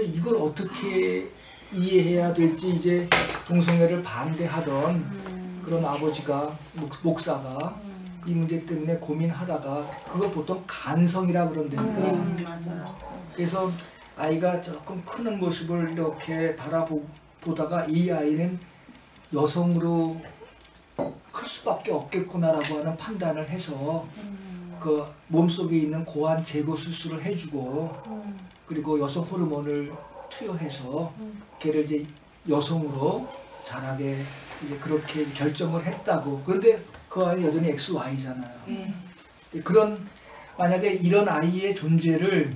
이걸 어떻게 이해해야 될지 이제 동성애를 반대하던 그런 아버지가 목사가 이 문제 때문에 고민하다가 그거 보통 간성이라 그런답니다. 맞아요. 그래서 아이가 조금 크는 모습을 이렇게 바라보다가 이 아이는 여성으로 클 수밖에 없겠구나라고 하는 판단을 해서 그 몸속에 있는 고환 제거 수술을 해주고 그리고 여성 호르몬을 투여해서 걔를 이제 여성으로 자라게 이제 그렇게 결정을 했다고. 그런데 그 아이 여전히 XY잖아요. 그런 만약에 이런 아이의 존재를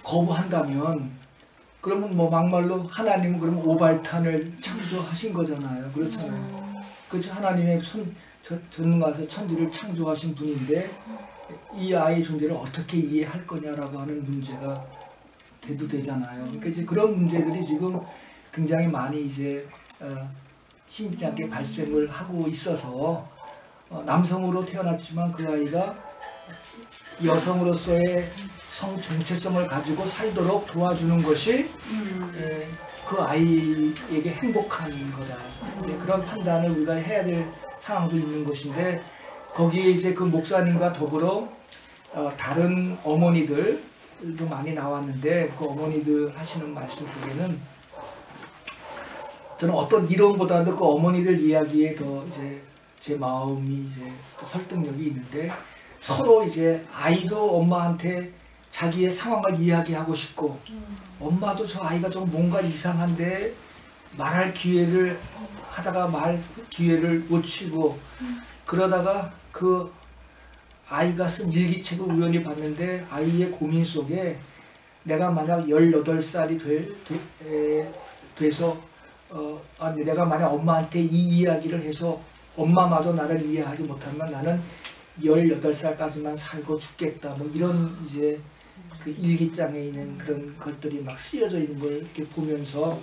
거부한다면 그러면 뭐 막말로 하나님은 그러면 오발탄을 창조하신 거잖아요. 그렇잖아요. 그렇죠. 하나님의 전능하셔서 천지를 창조하신 분인데 이 아이의 존재를 어떻게 이해할 거냐라고 하는 문제가 대두되잖아요. 그러니까 이제 그런 문제들이 지금 굉장히 많이 이제 심지 않게 발생을 하고 있어서 남성으로 태어났지만 그 아이가 여성으로서의 성 정체성을 가지고 살도록 도와주는 것이 그 아이에게 행복한 거다. 그런 판단을 우리가 해야 될 상황도 있는 것인데 거기에 이제 그 목사님과 더불어 다른 어머니들도 많이 나왔는데 그 어머니들 하시는 말씀 중에는 저는 어떤 이론보다도 그 어머니들 이야기에 더 이제 제 마음이 이제 또 설득력이 있는데 서로 이제 아이도 엄마한테 자기의 상황을 이야기하고 싶고 엄마도 저 아이가 좀 뭔가 이상한데 말할 기회를 하다가 말 기회를 놓치고 그러다가 그 아이가 쓴 일기책을 우연히 봤는데 아이의 고민 속에 내가 만약 18살이 돼서 내가 만약 엄마한테 이 이야기를 해서 엄마마저 나를 이해하지 못하면 나는 18살까지만 살고 죽겠다. 뭐 이런 이제 그 일기장에 있는 그런 것들이 막 쓰여져 있는 걸 이렇게 보면서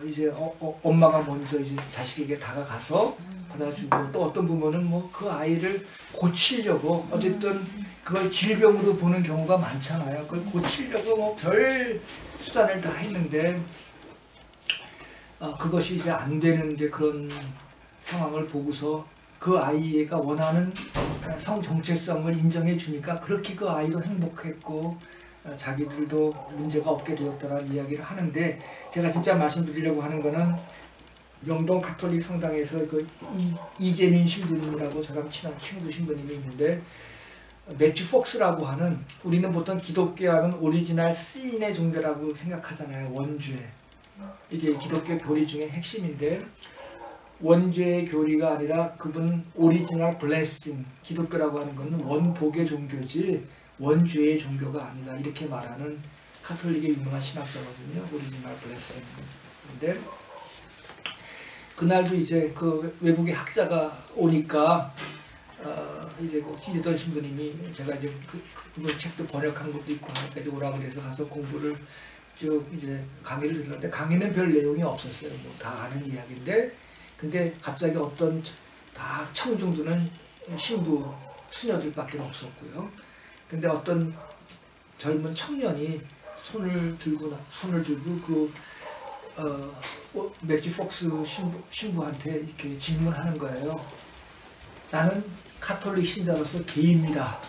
이제 엄마가 먼저 이제 자식에게 다가가서 받아주고 또 어떤 부모는 뭐 그 아이를 고치려고 어쨌든 그걸 질병으로 보는 경우가 많잖아요. 그걸 고치려고 뭐 별 수단을 다 했는데 그것이 이제 안 되는데 그런 상황을 보고서 그 아이가 원하는 성 정체성을 인정해 주니까 그렇게 그 아이도 행복했고 자기들도 문제가 없게 되었다는 이야기를 하는데 제가 진짜 말씀드리려고 하는 거는 명동 가톨릭 성당에서 그 이재민 신부님이라고 저랑 친한 친구 신부님이 있는데 매튜 폭스라고 하는 우리는 보통 기독교 하면 오리지널 시인의 종교라고 생각하잖아요. 원죄. 이게 기독교 교리 중에 핵심인데 원죄의 교리가 아니라 그분 오리지널 블레싱 기독교라고 하는 것은 원복의 종교지 원죄의 종교가 아니다 이렇게 말하는 가톨릭의 유명한 신학자거든요. 오리지널 블레싱. 근데 그날도 이제 그 외국의 학자가 오니까 이제 그 지지던 신부님이 제가 이제 그분 책도 번역한 것도 있고 하니까 이제 오라고 그래서 가서 공부를 쭉 이제 강의를 들었는데 강의는 별 내용이 없었어요. 뭐 다 아는 이야기인데 근데 갑자기 어떤 다 청중들은 신부 수녀들밖에 없었고요. 근데 어떤 젊은 청년이 손을 들고 그 매튜 폭스 신부한테 이렇게 질문하는 거예요. 나는 카톨릭 신자로서 게이입니다.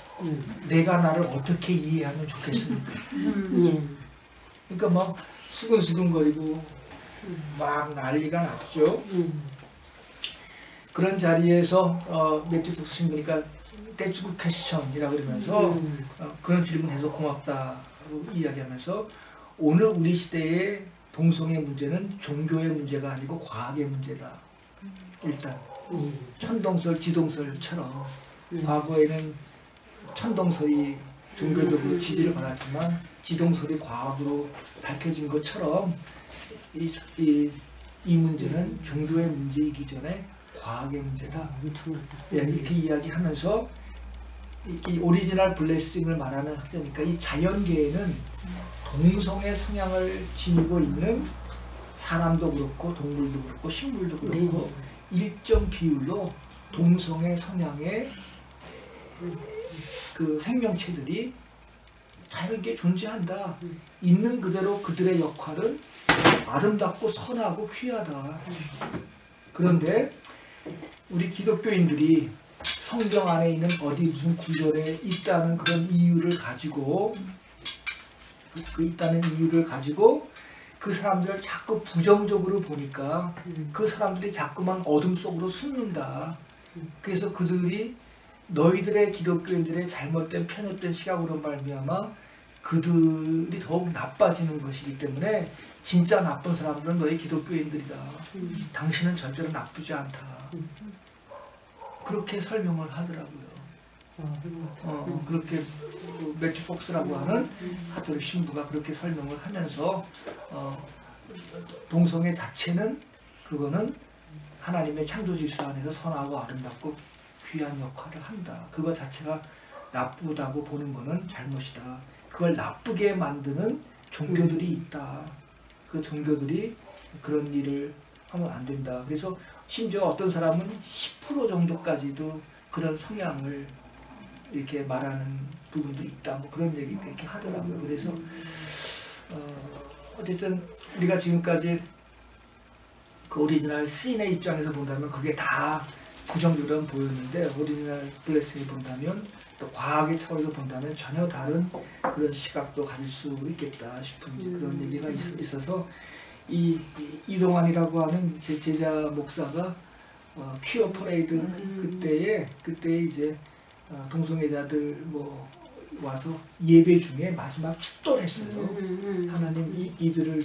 내가 나를 어떻게 이해하면 좋겠습니까? 그러니까 막 수근수근거리고 막 난리가 났죠. 그런 자리에서 매튜 폭스 신부니까 That's good question이라고 그러면서 그런 질문해서 고맙다고 이야기하면서 오늘 우리 시대의 동성애 문제는 종교의 문제가 아니고 과학의 문제다. 일단 천동설, 지동설처럼 과거에는 천동설이 종교적으로 지지를 받았지만 지동설이 과학으로 밝혀진 것처럼 이 문제는 종교의 문제이기 전에 과학의 문제다. 예, 이렇게 이야기하면서 이 오리지널 블레싱을 말하는 학자니까 이 자연계에는 동성애 성향을 지니고 있는 사람도 그렇고 동물도 그렇고 식물도 그렇고 일정 비율로 동성애 성향의 그 생명체들이 자연계 존재한다. 있는 그대로 그들의 역할은 아름답고 선하고 귀하다. 그런데 우리 기독교인들이 성경 안에 있는 어디 무슨 구절에 있다는 그런 이유를 가지고 그 사람들을 자꾸 부정적으로 보니까 그 사람들이 자꾸만 어둠 속으로 숨는다. 그래서 그들이 너희들의 기독교인들의 잘못된 편협된 시각으로 말미암아 그들이 더욱 나빠지는 것이기 때문에 진짜 나쁜 사람들은 너희 기독교인들이다. 당신은 절대로 나쁘지 않다. 그렇게 설명을 하더라고요. 그렇게 매튜 폭스라고 하는 가톨릭 신부가 그렇게 설명을 하면서 동성애 자체는 그거는 하나님의 창조 질서 안에서 선하고 아름답고 귀한 역할을 한다. 그거 자체가 나쁘다고 보는 거는 잘못이다. 그걸 나쁘게 만드는 종교들이 있다. 그 종교들이 그런 일을 하면 안 된다. 그래서 심지어 어떤 사람은 10% 정도까지도 그런 성향을 이렇게 말하는 부분도 있다. 뭐 그런 얘기 이렇게 하더라고요. 그래서 어쨌든 우리가 지금까지 그 오리지널 신의 입장에서 본다면 그게 다 부정적으로 보였는데 오리지널 블레싱을 본다면 또 과학의 차원에서 본다면 전혀 다른 그런 시각도 가질 수 있겠다 싶은 그런 얘기가 있어서 이동환이라고 하는 제 제자 목사가 퀴어 퍼레이드 그때에 이제 동성애자들 뭐 와서 예배 중에 마지막 축도를 했어요. 하나님 이들을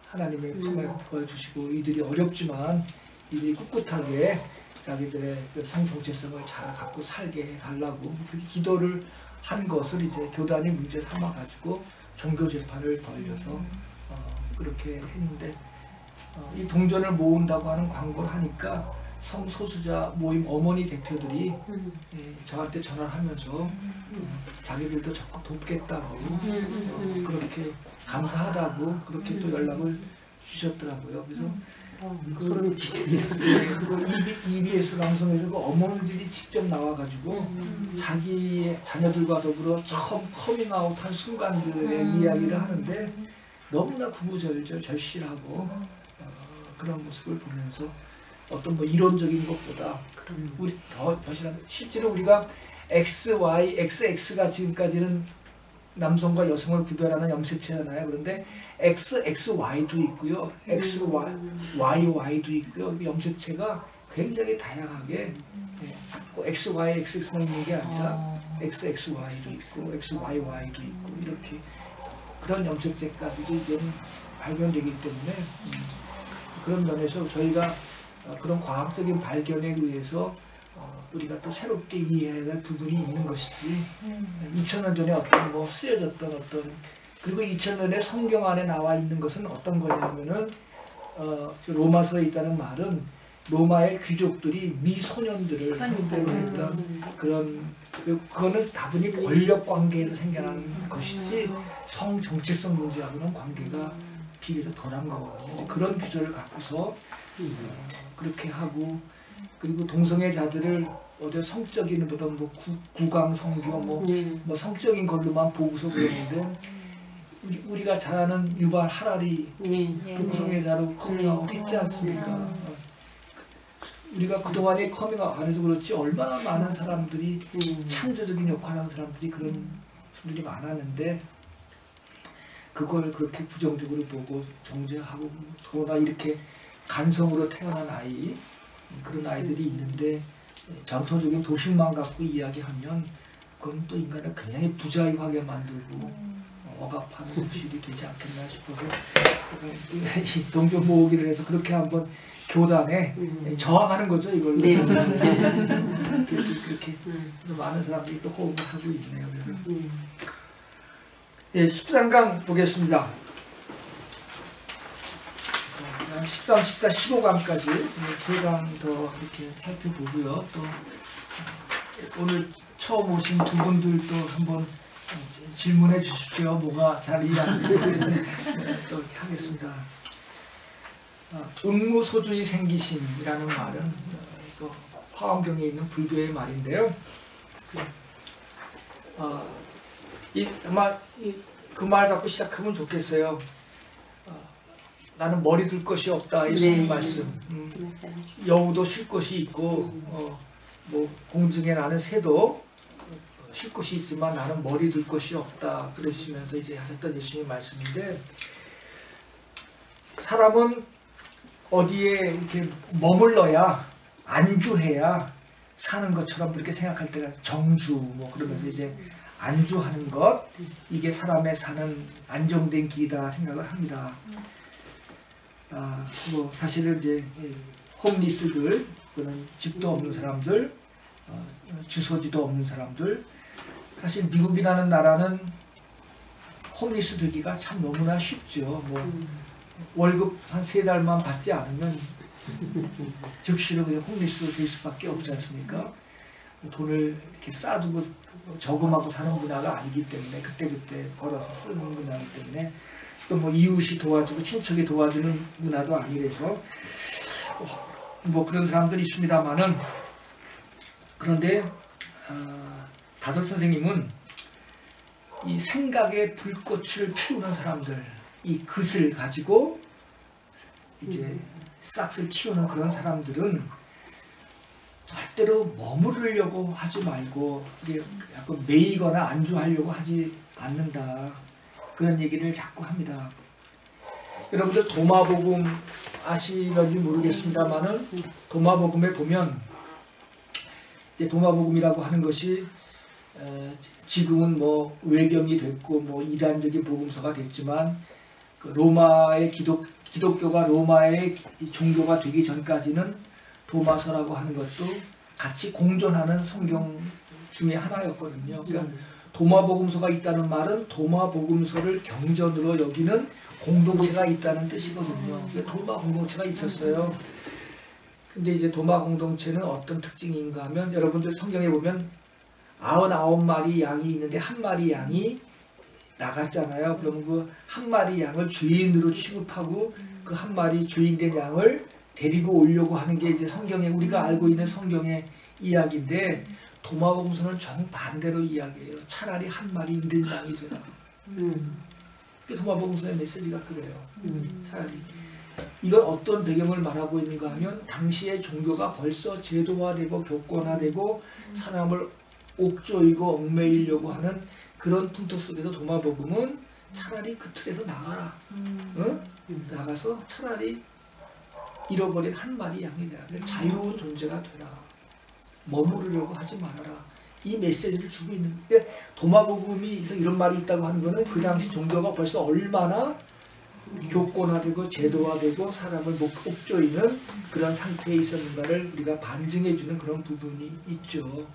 하나님의 품에 보여주시고 이들이 어렵지만 이들이 꿋꿋하게 자기들의 성 정체성을 잘 갖고 살게 해달라고 그렇게 기도를 한 것을 이제 교단이 문제 삼아가지고 종교 재판을 벌여서 그렇게 했는데 이 동전을 모은다고 하는 광고를 하니까 성소수자 모임 어머니 대표들이 저한테 전화를 하면서 자기들도 적극 돕겠다고 그렇게 감사하다고 그렇게 또 연락을 주셨더라고요. 그래서 그 EBS 방송에서 그 어머니들이 직접 나와가지고 자기의 자녀들과 더불어 처음 커밍아웃한 순간들의 이야기를 하는데 너무나 구구절절 절실하고 그런 모습을 보면서 어떤 뭐 이론적인 것보다 우리 더 실제로 우리가 XY, XX가 지금까지는 남성과 여성을 구별하는 염색체잖아요. 그런데 XXY도 있고요, XYY도 있고요. 염색체가 굉장히 다양하게 XY, XX만 있는 게 아니라 XXY도 있고 XYY도 있고 이렇게 그런 염색체까지도 이제는 발견되기 때문에 그런 면에서 저희가 그런 과학적인 발견에 의해서 우리가 또 새롭게 이해해야 할 부분이 있는 것이지 2000년 전에 어떤 뭐 쓰여졌던 어떤 그리고 2000년에 성경 안에 나와 있는 것은 어떤 거냐면은 로마서에 있다는 말은 로마의 귀족들이 미소년들을 상대로 했던 그거는 다분히 권력 관계에서 생겨난 것이지 성 정체성 문제하고는 관계가 비교적 덜한 거거든요. 그런 규절을 갖고서 그렇게 하고 그리고 동성애자들을 어디 성적인 어떤 뭐 구강 성교 뭐 성적인 걸로만 보고서 그러는데 우리가 잘 아는 유발 하라리 동성애자로 커밍아웃 했지 않습니까? 우리가 그동안에 커밍아웃 안 해서 그렇지 얼마나 많은 사람들이 창조적인 역할을 하는 사람들이 그런 분들이 많았는데 그걸 그렇게 부정적으로 보고 정죄하고 더구나 이렇게 간성으로 태어난 아이 그런 아이들이 있는데 전통적인 도식만 갖고 이야기하면 그건 또 인간을 굉장히 부자유하게 만들고 억압하는 부실이 되지 않겠나 싶어서 이 동전 모으기를 해서 그렇게 한번 교단에 저항하는 거죠 이걸로. 그렇게 많은 사람들이 또 호응을 하고 있네요. 그래서 예, 13강 보겠습니다. 13, 14, 15강까지 3강 더 이렇게 살펴보고요. 또 오늘 처음 오신 두 분들도 한번 질문해 주십시오. 뭐가 잘 이해 안 되는지 또 하겠습니다. 응무소주의 생기심이라는 말은 화엄경에 있는 불교의 말인데요. 아마 그 말 갖고 시작하면 좋겠어요. 나는 머리 둘 것이 없다. 예수님 말씀. 여우도 쉴 곳이 있고 뭐 공중에 나는 새도 쉴 곳이 있지만 나는 머리 둘 것이 없다. 그러시면서 이제 하셨던 예수님 말씀인데, 사람은 어디에 이렇게 머물러야, 안주해야 사는 것처럼 그렇게 생각할 때가 정주, 뭐 그러면서 이제 안주하는 것, 이게 사람의 사는 안정된 길이다 생각을 합니다. 뭐 사실은 이제 홈리스들, 그런 집도 없는 사람들, 주소지도 없는 사람들, 사실 미국이라는 나라는 홈리스 되기가 참 너무나 쉽죠. 뭐 월급 한 3달만 받지 않으면 즉시로 그냥 홈리스 될 수밖에 없지 않습니까? 돈을 이렇게 쌓아두고 저금하고 사는 문화가 아니기 때문에, 그때그때 벌어서 쓰는 문화이기 때문에, 또 뭐 이웃이 도와주고 친척이 도와주는 문화도 아니라서 뭐 그런 사람들이 있습니다만은, 그런데 다솔 선생님은 이 생각의 불꽃을 피우는 사람들, 이 긋을 가지고 이제 싹을 틔우는 그런 사람들은 절대로 머무르려고 하지 말고, 이게 약간 매이거나 안주하려고 하지 않는다. 그런 얘기를 자꾸 합니다. 여러분들 도마복음 아시는지 모르겠습니다만은, 도마복음에 보면 이제 도마복음이라고 하는 것이 지금은 뭐 외경이 됐고 뭐 이단적인 복음서가 됐지만, 그 로마의 기독교가 로마의 종교가 되기 전까지는 도마서라고 하는 것도 같이 공존하는 성경 중에 하나였거든요. 그러니까 도마복음서가 있다는 말은 도마복음서를 경전으로 여기는 공동체가 있다는 뜻이거든요. 도마 공동체가 있었어요. 근데 이제 도마 공동체는 어떤 특징인가 하면, 여러분들 성경에 보면 99마리 양이 있는데 한 마리 양이 나갔잖아요. 그러면 그 한 마리 양을 죄인으로 취급하고 그 한 마리 죄인된 양을 데리고 오려고 하는 게 이제 성경에, 우리가 알고 있는 성경의 이야기인데, 도마복음서는 정반대로 이야기해요. 차라리 한 마리 잃은 양이 되라. 도마복음서의 메시지가 그래요. 차라리. 이건 어떤 배경을 말하고 있는가 하면, 당시의 종교가 벌써 제도화되고 교권화되고 사람을 옥조이고 얽매이려고 하는 그런 풍토 속에서 도마복음은 차라리 그 틀에서 나가라. 나가서 차라리 잃어버린 한 마리 양이 되라. 자유로운 존재가 되라. 머무르려고 하지 말아라. 이 메시지를 주고 있는 게, 도마복음이 이런 말이 있다고 하는 거는 그 당시 종교가 벌써 얼마나 교권화되고 제도화되고 사람을 옥조이는 그런 상태에 있었는가를 우리가 반증해주는 그런 부분이 있죠.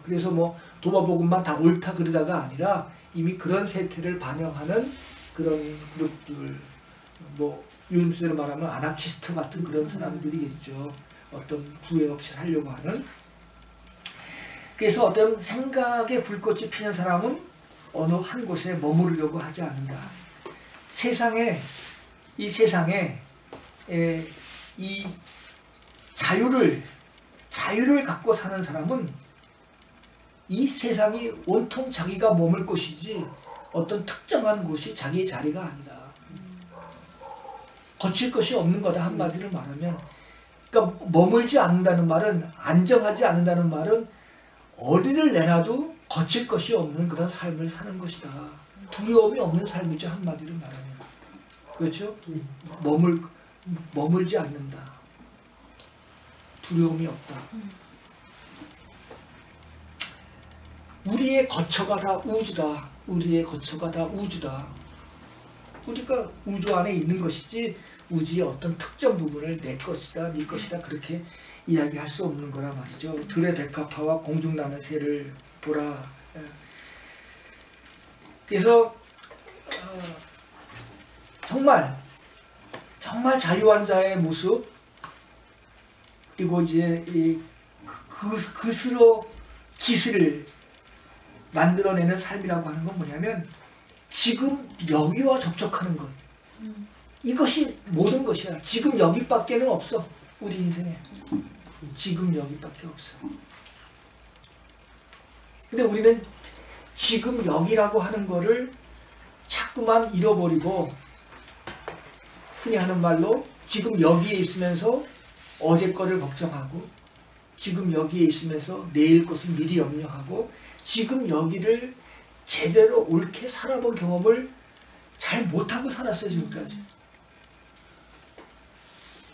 그래서 뭐 도마복음만 다 옳다 그러다가 아니라 이미 그런 세태를 반영하는 그런 그룹들, 뭐 요즘으로 말하면 아나키스트 같은 그런 사람들이겠죠. 어떤 구애 없이 살려고 하는. 그래서 어떤 생각의 불꽃이 피는 사람은 어느 한 곳에 머무르려고 하지 않는다. 이 세상에 이 자유를 갖고 사는 사람은 이 세상이 온통 자기가 머물 곳이지 어떤 특정한 곳이 자기의 자리가 아니다. 거칠 것이 없는 거다, 한마디로 말하면. 그러니까 머물지 않는다는 말은, 안정하지 않는다는 말은 어디를 내놔도 거칠 것이 없는 그런 삶을 사는 것이다. 두려움이 없는 삶이죠, 한마디로 말하면. 그렇죠? 머물지 않는다. 두려움이 없다. 우리의 거처가 다 우주다. 우리의 거처가 다 우주다. 우리가 우주 안에 있는 것이지 우주의 어떤 특정 부분을 내 것이다, 네 것이다 그렇게 이야기할 수 없는 거라 말이죠. 들의 백합화와 공중 나는 새를 보라. 그래서 정말 자유한 자의 모습, 그리고 이제 그스로 기스를 만들어내는 삶이라고 하는 건 뭐냐면, 지금 여기와 접촉하는 것, 이것이 모든 것이야. 지금 여기밖에는 없어. 우리 인생에 지금 여기밖에 없어. 근데 우리는 지금 여기라고 하는 거를 자꾸만 잃어버리고 흔히 하는 말로 지금 여기에 있으면서 어제 거를 걱정하고 지금 여기에 있으면서 내일 것을 미리 염려하고 지금 여기를 제대로 옳게 살아본 경험을 잘 못하고 살았어요. 지금까지.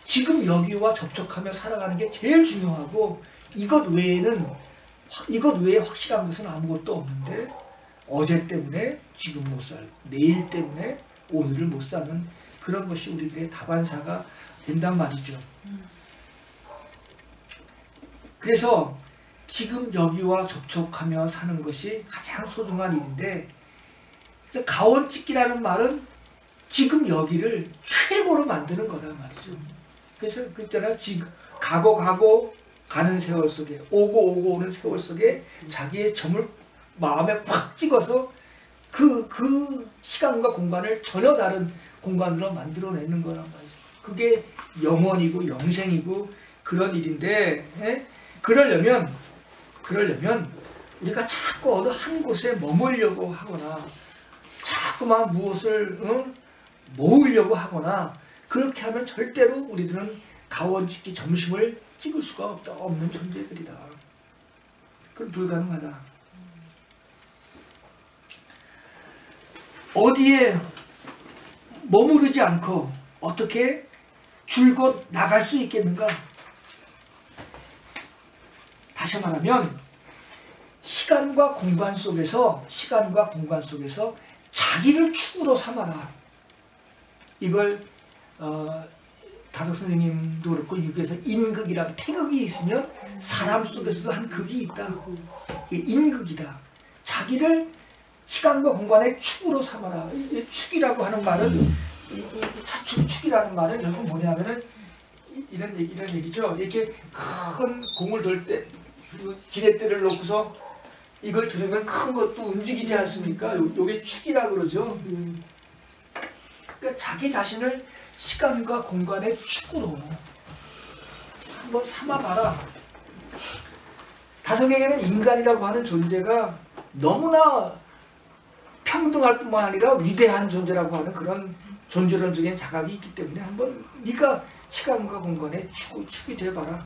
지금 여기와 접촉하며 살아가는 게 제일 중요하고 이것 외에 확실한 것은 아무것도 없는데 어제 때문에 지금 못 살고 내일 때문에 오늘을 못 사는 그런 것이 우리들의 다반사가 된단 말이죠. 그래서 지금 여기와 접촉하며 사는 것이 가장 소중한 일인데 가원찍기라는 말은 지금 여기를 최고로 만드는 거다 말이죠. 그래서 그랬잖아요. 지금 가고 가는 세월 속에 오고 오는 세월 속에 자기의 점을 마음에 확 찍어서 그 시간과 공간을 전혀 다른 공간으로 만들어내는 거란 말이죠. 그게 영원이고 영생이고 그런 일인데 그러려면 우리가 자꾸 어느 한 곳에 머물려고 하거나 자꾸만 무엇을 모으려고 하거나 그렇게 하면 절대로 우리들은 가원찍기 점심을 찍을 수가 없는 존재들이다. 그건 불가능하다. 어디에 머무르지 않고 어떻게 줄곧 나갈 수 있겠는가? 다시 말하면 시간과 공간 속에서 자기를 축으로 삼아라. 이걸 다덕 선생님도 그렇고 유교에서 인극이라고 태극이 있으면 사람 속에서도 한 극이 있다. 인극이다. 자기를 시간과 공간의 축으로 삼아라. 축이라고 하는 말은 축이라는 말은 결국 뭐냐면은 이런 얘기죠. 이렇게 큰 공을 돌 때 지렛대를 놓고서 이걸 들으면 큰 것도 움직이지 않습니까? 요게 축이라고 그러죠. 그러니까 자기 자신을 시간과 공간의 축으로 한번 삼아봐라. 다성에게는 인간이라고 하는 존재가 너무나 평등할 뿐만 아니라 위대한 존재라고 하는 그런 존재론적인 자각이 있기 때문에 한번 네가 시간과 공간의 축이 돼봐라.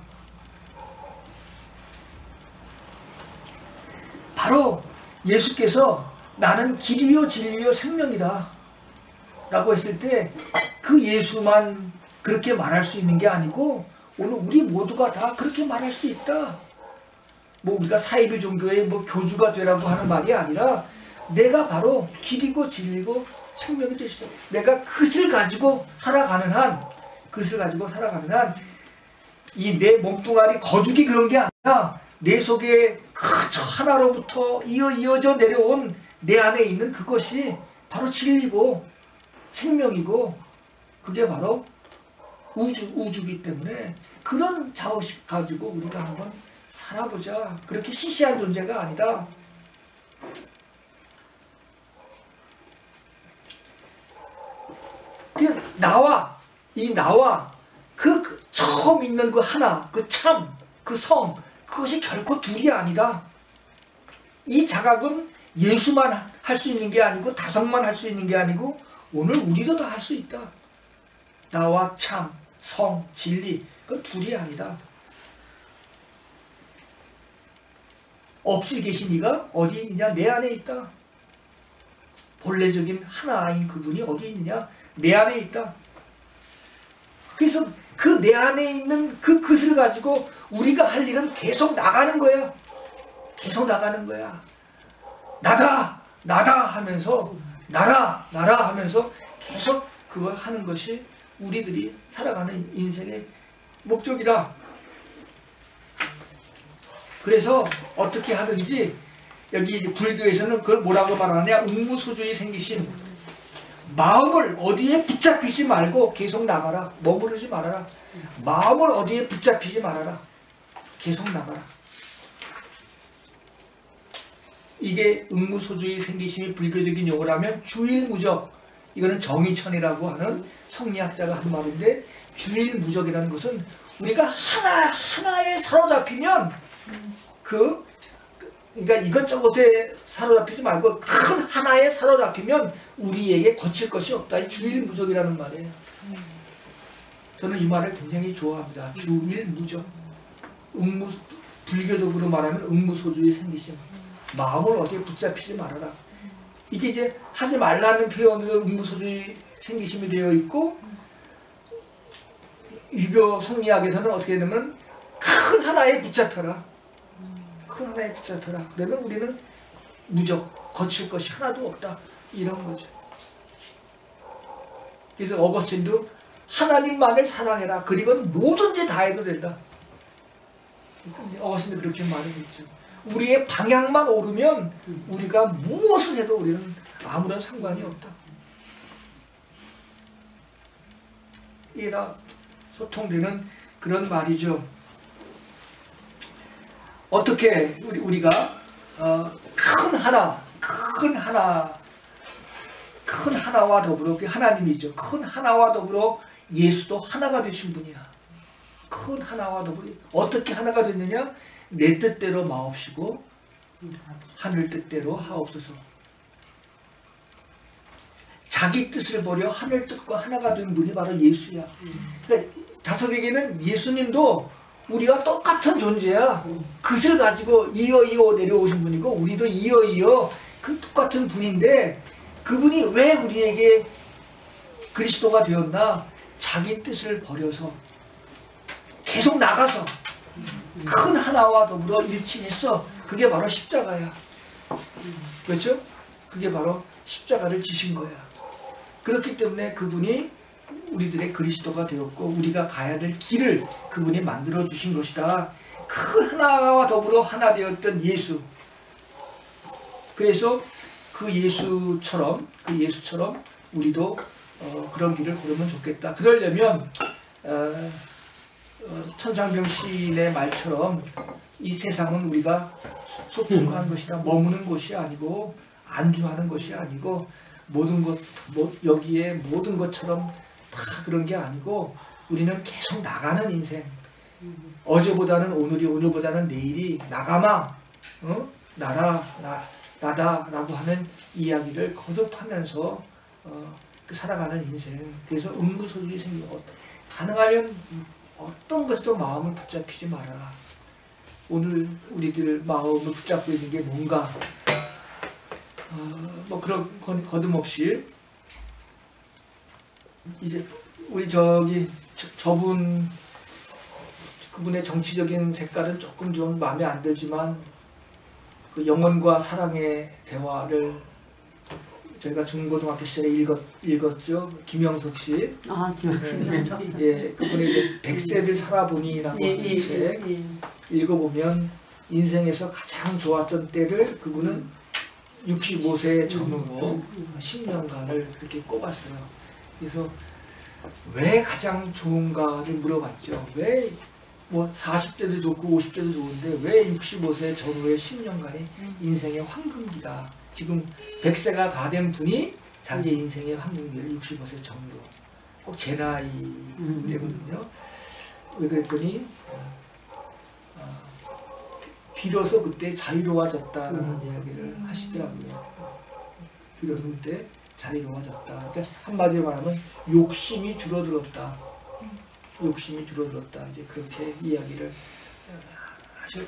바로 예수께서 나는 길이요 진리요 생명이다 라고 했을 때 그 예수만 그렇게 말할 수 있는 게 아니고 오늘 우리 모두가 다 그렇게 말할 수 있다. 뭐 우리가 사이비 종교의 뭐 교주가 되라고 하는 말이 아니라 내가 바로 길이고 진리고 생명이 되시죠. 내가 그것을 가지고 살아가는 한 이 내 몸뚱아리 거죽이 그런 게 아니라 내 속에 저 하나로부터 이어져 내려온 내 안에 있는 그것이 바로 진리고 생명이고 그게 바로 우주이기 때문에 그런 자의식 가지고 우리가 한번 살아보자. 그렇게 시시한 존재가 아니다. 나와 그 처음 있는 그 하나, 그 참, 그 성, 그것이 결코 둘이 아니다. 이 자각은 예수만 할 수 있는 게 아니고 다성만 할 수 있는 게 아니고 오늘 우리도 다 할 수 있다. 나와 참, 성, 진리, 그건 둘이 아니다. 없이 계신 이가 어디 있느냐? 내 안에 있다. 본래적인 하나인 그분이 어디 있느냐? 내 안에 있다. 그래서 그 내 안에 있는 그 것을 가지고 우리가 할 일은 계속 나가는 거야. 계속 나가는 거야. 나다 하면서 나라 하면서 계속 그걸 하는 것이 우리들이 살아가는 인생의 목적이다. 그래서 어떻게 하든지 여기 불교에서는 그걸 뭐라고 말하느냐? 응무소주의 생기심. 마음을 어디에 붙잡히지 말고 계속 나가라. 머무르지 말아라. 마음을 어디에 붙잡히지 말아라. 계속 나가라. 이게 응무소주의 생기심이 불교적인 용어라면 주일무적, 이거는 정의천이라고 하는 성리학자가 한 말인데, 주일무적이라는 것은 우리가 하나에 사로잡히면 그러니까 이것저것에 사로잡히지 말고 큰 하나에 사로잡히면 우리에게 거칠 것이 없다. 이 주일무적이라는 말이에요. 저는 이 말을 굉장히 좋아합니다. 주일무적. 불교적으로 말하면 응무소주의 생기심. 마음을 어디에 붙잡히지 말아라. 이게 이제 하지 말라는 표현으로 응무소주의 생기심이 되어 있고, 유교 성리학에서는 어떻게 되냐면 큰 하나에 붙잡혀라. 큰 하나에 붙잡혀라. 그러면 우리는 무적, 거칠 것이 하나도 없다. 이런 거죠. 그래서 어거스틴도 하나님만을 사랑해라. 그리고는 뭐든지 다 해도 된다. 어거스틴도 그렇게 말했죠. 우리의 방향만 오르면 우리가 무엇을 해도 우리는 아무런 상관이 없다. 이게 다 소통되는 그런 말이죠. 어떻게 우리가 큰 하나와 더불어, 그 하나님이죠. 큰 하나와 더불어 예수도 하나가 되신 분이야. 큰 하나와 더불어 어떻게 하나가 됐느냐? 내 뜻대로 마옵시고 하늘 뜻대로 하옵소서. 자기 뜻을 버려 하늘 뜻과 하나가 된 분이 바로 예수야. 그러니까 다섯에게는 예수님도 우리와 똑같은 존재야. 그것을 가지고 이어 내려오신 분이고, 우리도 이어 그 똑같은 분인데, 그분이 왜 우리에게 그리스도가 되었나? 자기 뜻을 버려서 계속 나가서 큰 하나와 더불어 일치했어. 그게 바로 십자가야. 그렇죠? 그게 바로 십자가를 지신 거야. 그렇기 때문에 그분이 우리들의 그리스도가 되었고, 우리가 가야 될 길을 그분이 만들어 주신 것이다. 큰 하나와 더불어 하나 되었던 예수. 그래서 그 예수처럼 우리도 그런 길을 걸으면 좋겠다. 그러려면 천상병 시인의 말처럼 이 세상은 우리가 소통하는 것이다. 머무는 곳이 아니고 안주하는 것이 아니고 여기에 모든 것처럼 다 그런 게 아니고, 우리는 계속 나가는 인생. 어제보다는 오늘이, 오늘보다는 내일이 나가마, 나다라고 하는 이야기를 거듭하면서 살아가는 인생. 그래서 응무소질이 생기고, 가능하면 어떤 것도 마음을 붙잡히지 말아라. 오늘 우리들 마음을 붙잡고 있는 게 뭔가, 그런 거듭없이 이제 우리 그분의 정치적인 색깔은 조금 좀 마음에 안 들지만, 그 영혼과 사랑의 대화를 저희가 중고등학교 시절에 읽었죠. 김영석 씨. 김영석 씨. 예, 그분의 이제 100세를 살아보니라고 하는 책 읽어보면, 인생에서 가장 좋았던 때를 그분은 65세 전후로 10년간을 그렇게 꼽았어요. 그래서 왜 가장 좋은가를 물어봤죠. 왜 40대도 좋고 50대도 좋은데 왜 65세 전후의 10년간이 인생의 황금기다. 지금 100세가 다 된 분이 자기 인생의 황금기를 65세 전후로, 꼭 제 나이 때거든요. 왜 그랬더니 비로소 그때 자유로워졌다라는 이야기를 하시더라고요. 비로소 그때 자유로워졌다. 그러니까 한마디로 말하면 욕심이 줄어들었다. 욕심이 줄어들었다. 이제 그렇게 이야기를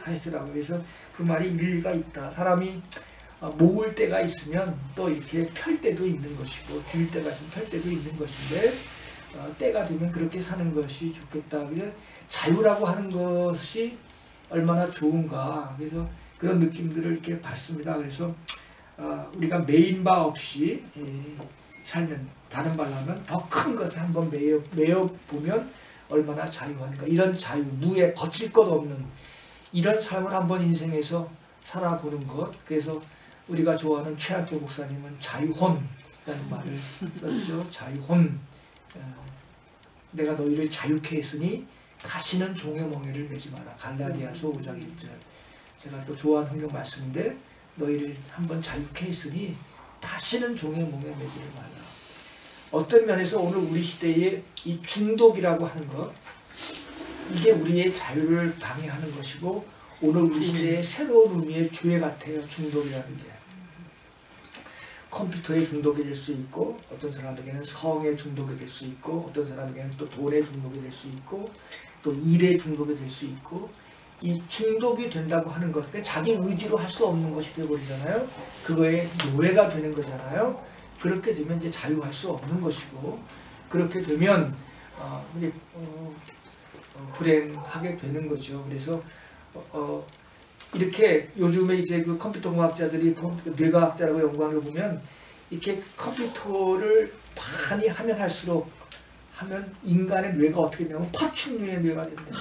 하시더라고요. 그래서 그 말이 일리가 있다. 사람이 모을 때가 있으면 또 이렇게 펼 때도 있는 것이고, 줄 때가 있으면 펼 때도 있는 것인데, 때가 되면 그렇게 사는 것이 좋겠다. 그래서 자유라고 하는 것이 얼마나 좋은가. 그래서 그런 느낌들을 이렇게 받습니다. 그래서 우리가 메인 바 없이 살면, 다른 말로 하면 더 큰 것을 한번 메어 보면 얼마나 자유한가. 이런 자유, 무에 거칠 것 없는 이런 삶을 한번 인생에서 살아보는 것. 그래서 우리가 좋아하는 최한태 목사님은 자유혼이라는 말을 썼죠. 자유혼. 내가 너희를 자유케 했으니 다시는 종의 멍에를 매지 마라. 갈라디아서 5장 1절. 제가 또 좋아하는 성경 말씀인데, 너희를 한번 자유케 했으니 다시는 종의 멍에 매지를 말라. 어떤 면에서 오늘 우리 시대의 이 중독이라고 하는 것, 이게 우리의 자유를 방해하는 것이고, 오늘 우리 시대의 새로운 의미의 죄 같아요. 중독이라는 게. 컴퓨터에 중독이 될 수 있고, 어떤 사람에게는 성에 중독이 될 수 있고, 어떤 사람에게는 또 돈에 중독이 될 수 있고, 또 일에 중독이 될 수 있고, 이 중독이 된다고 하는 것, 그러니까 자기 의지로 할 수 없는 것이 되어버리잖아요. 그거에 노예가 되는 거잖아요. 그렇게 되면 이제 자유할 수 없는 것이고, 그렇게 되면 이제 불행하게 되는 거죠. 그래서 이렇게 요즘에 이제 그 컴퓨터 공학자들이 뇌과학자라고 연구하는 거 보면 이렇게 컴퓨터를 많이 하면 할수록 하면 인간의 뇌가 어떻게 되냐면 파충류의 뇌가 된다.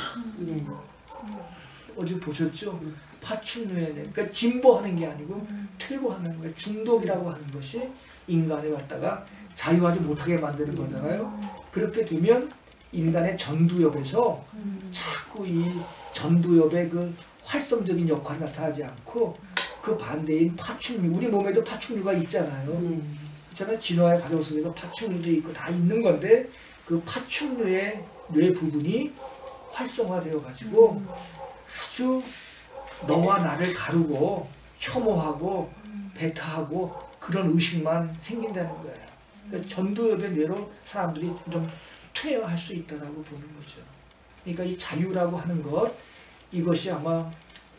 어제 보셨죠? 파충류의 뇌. 그러니까 진보하는 게 아니고 퇴보하는 거예요. 중독이라고 하는 것이 인간을 갖다가 자유하지 못하게 만드는 거잖아요. 그렇게 되면 인간의 전두엽에서 자꾸 이 전두엽의 그 활성적인 역할이 나타나지 않고 그 반대인 파충류, 우리 몸에도 파충류가 있잖아요. 있잖아요. 진화의 과정 속에서 파충류도 있고 다 있는 건데 그 파충류의 뇌 부분이 활성화되어 가지고 아주 너와 나를 가르고 혐오하고 배타하고 그런 의식만 생긴다는 거예요. 그러니까 전두엽의 뇌로 사람들이 좀 퇴화할 수 있다라고 보는 거죠. 그러니까 이 자유라고 하는 것, 이것이 아마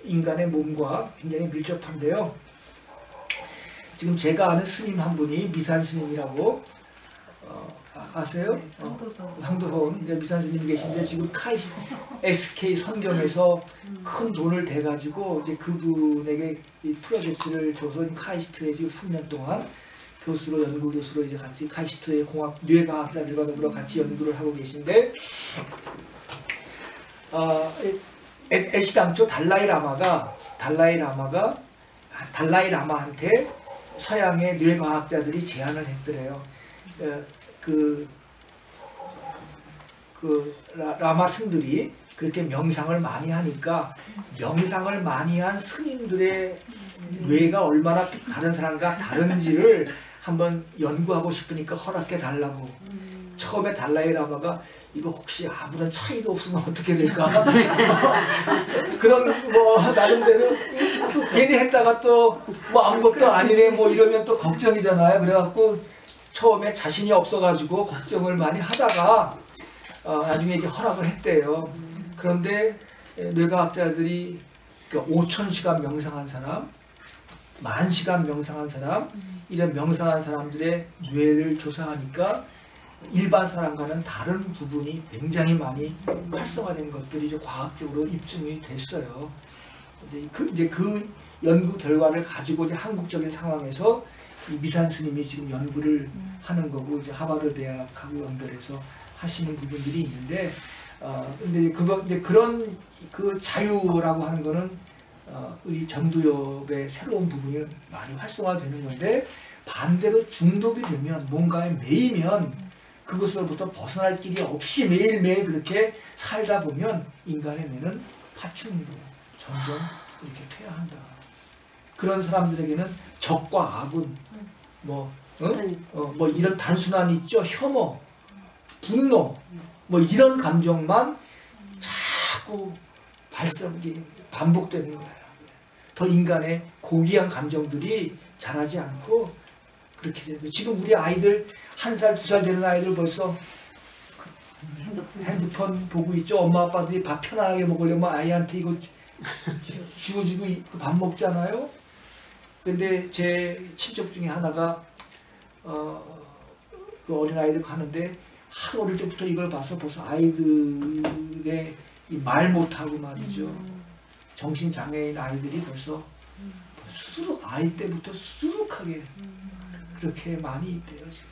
인간의 몸과 굉장히 밀접한데요. 지금 제가 아는 스님 한 분이 미산 스님이라고 아세요? 황도선 미산 스님이 계신데 지금 SK 선경에서 큰 돈을 대가지고 이제 그분에게 이 프로젝트를 줘서 카이스트에 지금 3년 동안 교수로 연구 교수로 이제 같이 카이스트의 뇌과학자들과 더불어 같이 연구를 하고 계신데 애시당초 달라이 라마한테 서양의 뇌과학자들이 제안을 했더래요. 라마 스님들이 그렇게 명상을 많이 하니까 명상을 많이 한 스님들의 뇌가 얼마나 다른 사람과 다른지를 한번 연구하고 싶으니까 허락해 달라고. 처음에 달라이 라마가 이거 혹시 아무런 차이도 없으면 어떻게 될까? 그런 뭐 나름대로 또 괜히 했다가 또 뭐 아무것도 아니네 뭐 이러면 또 걱정이잖아요. 그래갖고 처음에 자신이 없어가지고 걱정을 많이 하다가 나중에 이제 허락을 했대요. 그런데 뇌과학자들이 5,000시간 명상한 사람, 10,000시간 명상한 사람, 이런 명상한 사람들의 뇌를 조사하니까 일반 사람과는 다른 부분이 굉장히 많이 활성화된 것들이 이제 과학적으로 입증이 됐어요. 이제 그 연구 결과를 가지고 이제 한국적인 상황에서 이 미산 스님이 지금 연구를 하는 거고 이제 하버드 대학하고 연결해서 하시는 부분들이 있는데, 근데 그런 그 자유라고 하는 거는 우리 전두엽의 새로운 부분이 많이 활성화되는 건데, 반대로 중독이 되면 뭔가에 매이면 그것으로부터 벗어날 길이 없이 매일매일 그렇게 살다 보면 인간의 뇌는 파충류로 점점 이렇게 퇴화한다. 그런 사람들에게는 적과 아군, 뭐 이런 단순한 있죠. 혐오, 분노, 뭐 이런 감정만 자꾸 반복되는 거예요. 더 인간의 고귀한 감정들이 자라지 않고 그렇게 되는 거예요. 지금 우리 아이들 1살, 2살 되는 아이들 벌써 핸드폰 보고 있죠. 엄마 아빠들이 밥 편안하게 먹으려면 아이한테 이거 쥐어주고 밥 먹잖아요. 근데 제 친척 중에 하나가 그 어린아이들 가는데 하루 어릴 때부터 이걸 봐서 벌써 아이들의 말 못하고 말이죠. 정신장애인 아이들이 벌써 아이 때부터 수룩하게 그렇게 많이 있대요. 지금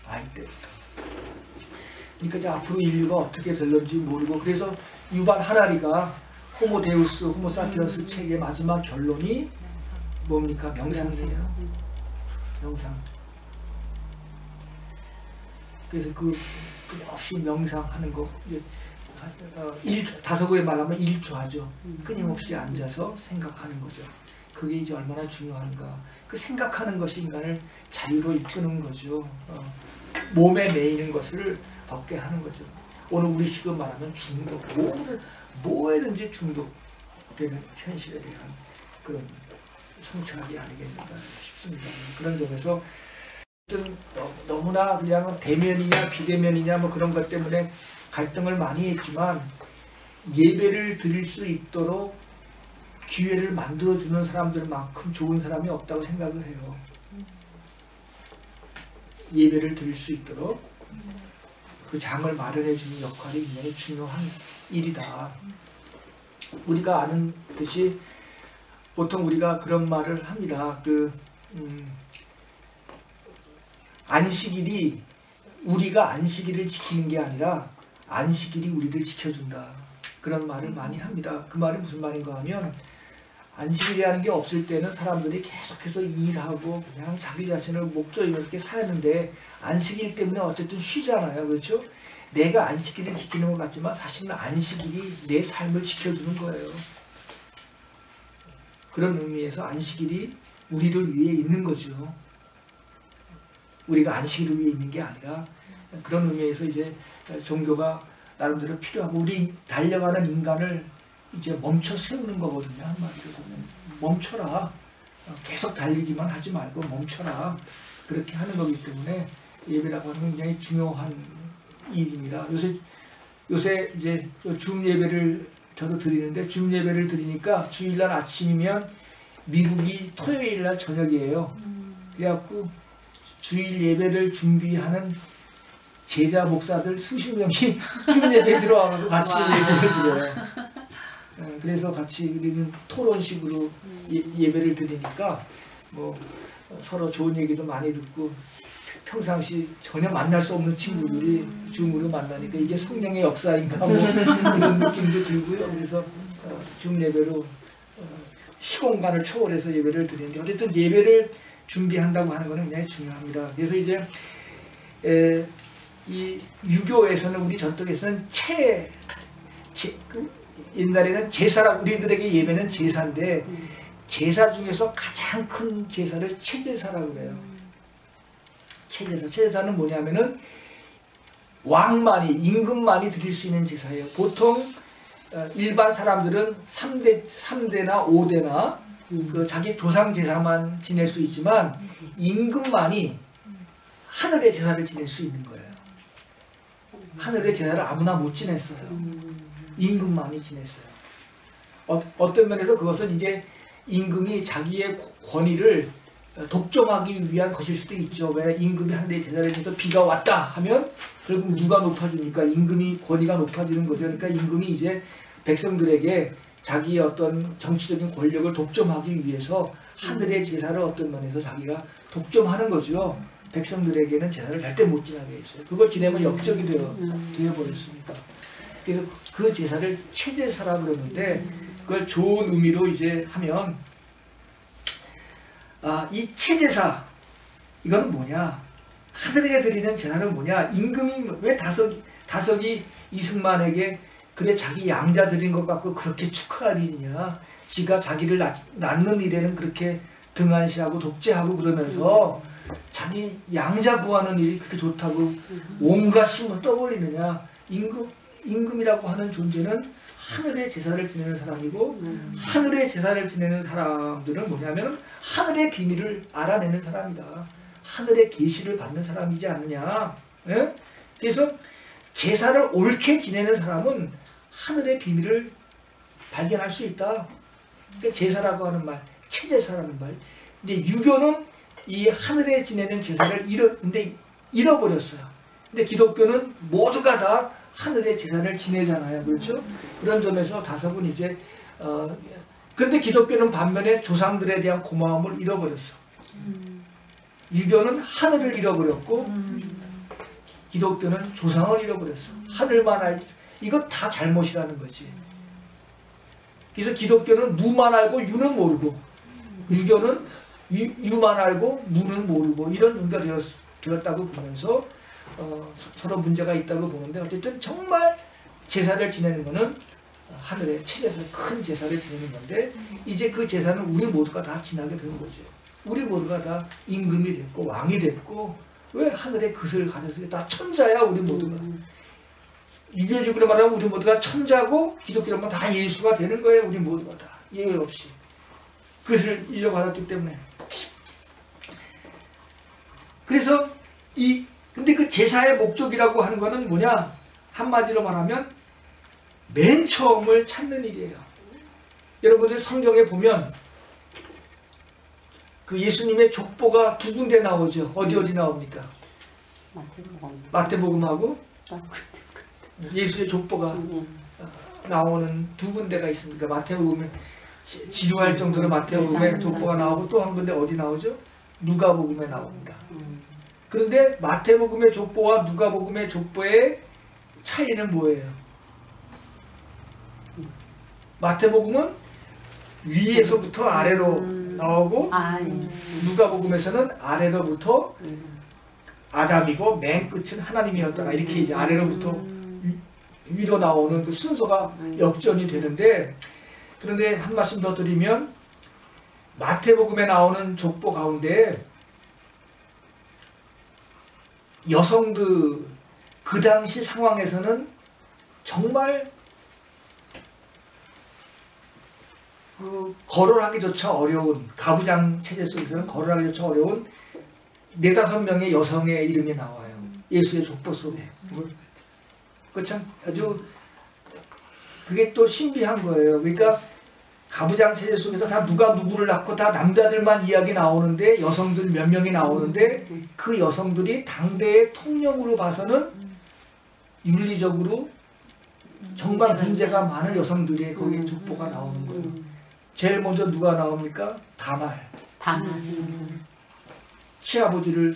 아이 때부터. 그러니까 이제 앞으로 인류가 어떻게 될런지 모르고, 그래서 유발 하라리가 호모데우스 호모사피언스 책의 마지막 결론이 뭡니까? 명상이에요. 명상. 그래서 끊임없이 명상하는 거, 다섯구에 말하면 일조하죠. 끊임없이 앉아서 생각하는 거죠. 그게 이제 얼마나 중요한가. 그 생각하는 것이 인간을 자유로 이끄는 거죠. 몸에 매이는 것을 벗게 하는 거죠. 오늘 우리 식으로 말하면 중독. 뭐에든지 중독. 되는 현실에 대한 그런 성찰이 아니겠는가 싶습니다. 그런 점에서 너무나 그냥 대면이냐 비대면이냐 뭐 그런 것 때문에 갈등을 많이 했지만 예배를 드릴 수 있도록 기회를 만들어주는 사람들만큼 좋은 사람이 없다고 생각을 해요. 예배를 드릴 수 있도록 그 장을 마련해주는 역할이 굉장히 중요한 일이다. 우리가 아는 듯이 보통 우리가 그런 말을 합니다. 안식일이 우리가 안식일을 지키는 게 아니라 안식일이 우리를 지켜준다. 그런 말을 많이 합니다. 그 말이 무슨 말인가 하면 안식일이라는 게 없을 때는 사람들이 계속해서 일하고 그냥 자기 자신을 목적으로 이렇게 사는데 안식일 때문에 어쨌든 쉬잖아요. 그렇죠? 내가 안식일을 지키는 것 같지만 사실은 안식일이 내 삶을 지켜주는 거예요. 그런 의미에서 안식일이 우리를 위해 있는 거죠. 우리가 안식일을 위해 있는 게 아니라 그런 의미에서 이제 종교가 나름대로 필요하고 우리 달려가는 인간을 이제 멈춰 세우는 거거든요. 한마디로 보면 멈춰라. 계속 달리기만 하지 말고 멈춰라. 그렇게 하는 거기 때문에 예배라고 하는 건 굉장히 중요한 일입니다. 요새 이제 줌 예배를 저도 드리는데 줌 예배를 드리니까 주일날 아침이면 미국이 토요일날 저녁이에요. 그래갖고 주일 예배를 준비하는 제자 목사들 수십 명이 줌 예배 들어와서 같이 예배를 드려요. 그래서 같이 우리는 토론식으로 예배를 드리니까 뭐 서로 좋은 얘기도 많이 듣고 평상시 전혀 만날 수 없는 친구들이 줌으로 만나니까 이게 성령의 역사인가 뭐 이런 느낌도 들고요. 그래서 줌 예배로 시공간을 초월해서 예배를 드리는데 어쨌든 예배를 준비한다고 하는 것은 굉장히 중요합니다. 그래서 이제 이 유교에서는 우리 전통에서는 옛날에는 제사라 우리들에게 예배는 제사인데 제사 중에서 가장 큰 제사를 체제사라고 해요. 체제사는 뭐냐면은 왕만이 임금만이 드릴 수 있는 제사예요. 보통 일반 사람들은 3대나 5대나 그 자기 조상 제사만 지낼 수 있지만 임금만이 하늘의 제사를 지낼 수 있는 거예요. 하늘의 제사를 아무나 못 지냈어요. 임금만이 지냈어요. 어떤 면에서 그것은 이제 임금이 자기의 권위를 독점하기 위한 것일 수도 있죠. 왜 임금이 하늘의 제사를 지내서 비가 왔다 하면 결국 누가 높아지니까 임금이 권위가 높아지는 거죠. 그러니까 임금이 이제 백성들에게 자기의 어떤 정치적인 권력을 독점하기 위해서 하늘의 제사를 어떤 면에서 자기가 독점하는 거죠. 백성들에게는 제사를 절대 못 지나게 했어요. 그거 지내면 역적이 되어버렸습니다. 그래서 그 제사를 체제사라고 그러는데 그걸 좋은 의미로 이제 하면 이 체제사 이거는 뭐냐? 하늘에게 드리는 제사는 뭐냐? 임금이 왜 다석이 이승만에게 그래 자기 양자 드린 것 같고 그렇게 축하할 일이냐? 지가 자기를 낳는 일에는 그렇게 등한시하고 독재하고 그러면서 자기 양자 구하는 일이 그렇게 좋다고 온갖 신문 떠올리느냐? 임금이라고 하는 존재는 하늘의 제사를 지내는 사람이고 하늘의 제사를 지내는 사람들은 뭐냐면 하늘의 비밀을 알아내는 사람이다. 하늘의 계시를 받는 사람이지 않느냐. 예? 그래서 제사를 옳게 지내는 사람은 하늘의 비밀을 발견할 수 있다. 그러니까 제사라고 하는 말, 체제사라는 말. 근데 유교는 이 하늘에 지내는 제사를 잃어버렸어요. 근데 기독교는 모두가 다 하늘의 제사를 지내잖아요. 그렇죠? 그런 점에서 다석은 이제 그런데 기독교는 반면에 조상들에 대한 고마움을 잃어버렸어. 유교는 하늘을 잃어버렸고 기독교는 조상을 잃어버렸어. 하늘만 알지. 이거 다 잘못이라는 거지. 그래서 기독교는 무만 알고 유는 모르고 유교는 유만 알고 무는 모르고 이런 의미가 되었다고 보면서 서로 문제가 있다고 보는데 어쨌든 정말 제사를 지내는 것은 하늘의 체제에서 큰 제사를 지내는 건데 이제 그 제사는 우리 모두가 다 지나게 되는 거죠. 우리 모두가 다 임금이 됐고 왕이 됐고 왜 하늘의 그슬을 가졌어요? 다 천자야 우리 모두가. 유교적으로 말하면 우리 모두가 천자고 기독교로 말하면 다 예수가 되는 거예요. 우리 모두가 다 예외 없이 그것을 인정받았기 때문에. 그래서 근데 그 제사의 목적이라고 하는 거는 뭐냐? 한마디로 말하면 맨 처음을 찾는 일이에요. 여러분들 성경에 보면 그 예수님의 족보가 두 군데 나오죠. 어디 나옵니까? 마태복음하고 예수의 족보가 나오는 두 군데가 있습니다. 마태복음에 지루할 정도로 마태복음에 족보가 나오고 또 한 군데 어디 나오죠? 누가복음에 나옵니다. 그런데 마태복음의 족보와 누가복음의 족보의 차이는 뭐예요? 마태복음은 위에서부터 아래로 나오고 누가복음에서는 아래로부터 아담이고 맨 끝은 하나님이었다가 이렇게 이제 아래로부터 위로 나오는 그 순서가 역전이 되는데, 그런데 한 말씀 더 드리면 마태복음에 나오는 족보 가운데 여성들 그 당시 상황에서는 정말 그 거론하기조차 어려운, 가부장 체제 속에서는 거론하기조차 어려운 4-5명의 여성의 이름이 나와요. 예수의 족보 속에. 그 참 아주 그게 또 신비한 거예요. 그러니까 가부장 체제 속에서 다 누가 누구를 낳고 다 남자들만 이야기 나오는데 여성들 몇 명이 나오는데 그 여성들이 당대의 통령으로 봐서는 윤리적으로 정말 문제가 많은 여성들의 거기에 족보가 나오는 거예요. 제일 먼저 누가 나옵니까? 다말. 시아버지를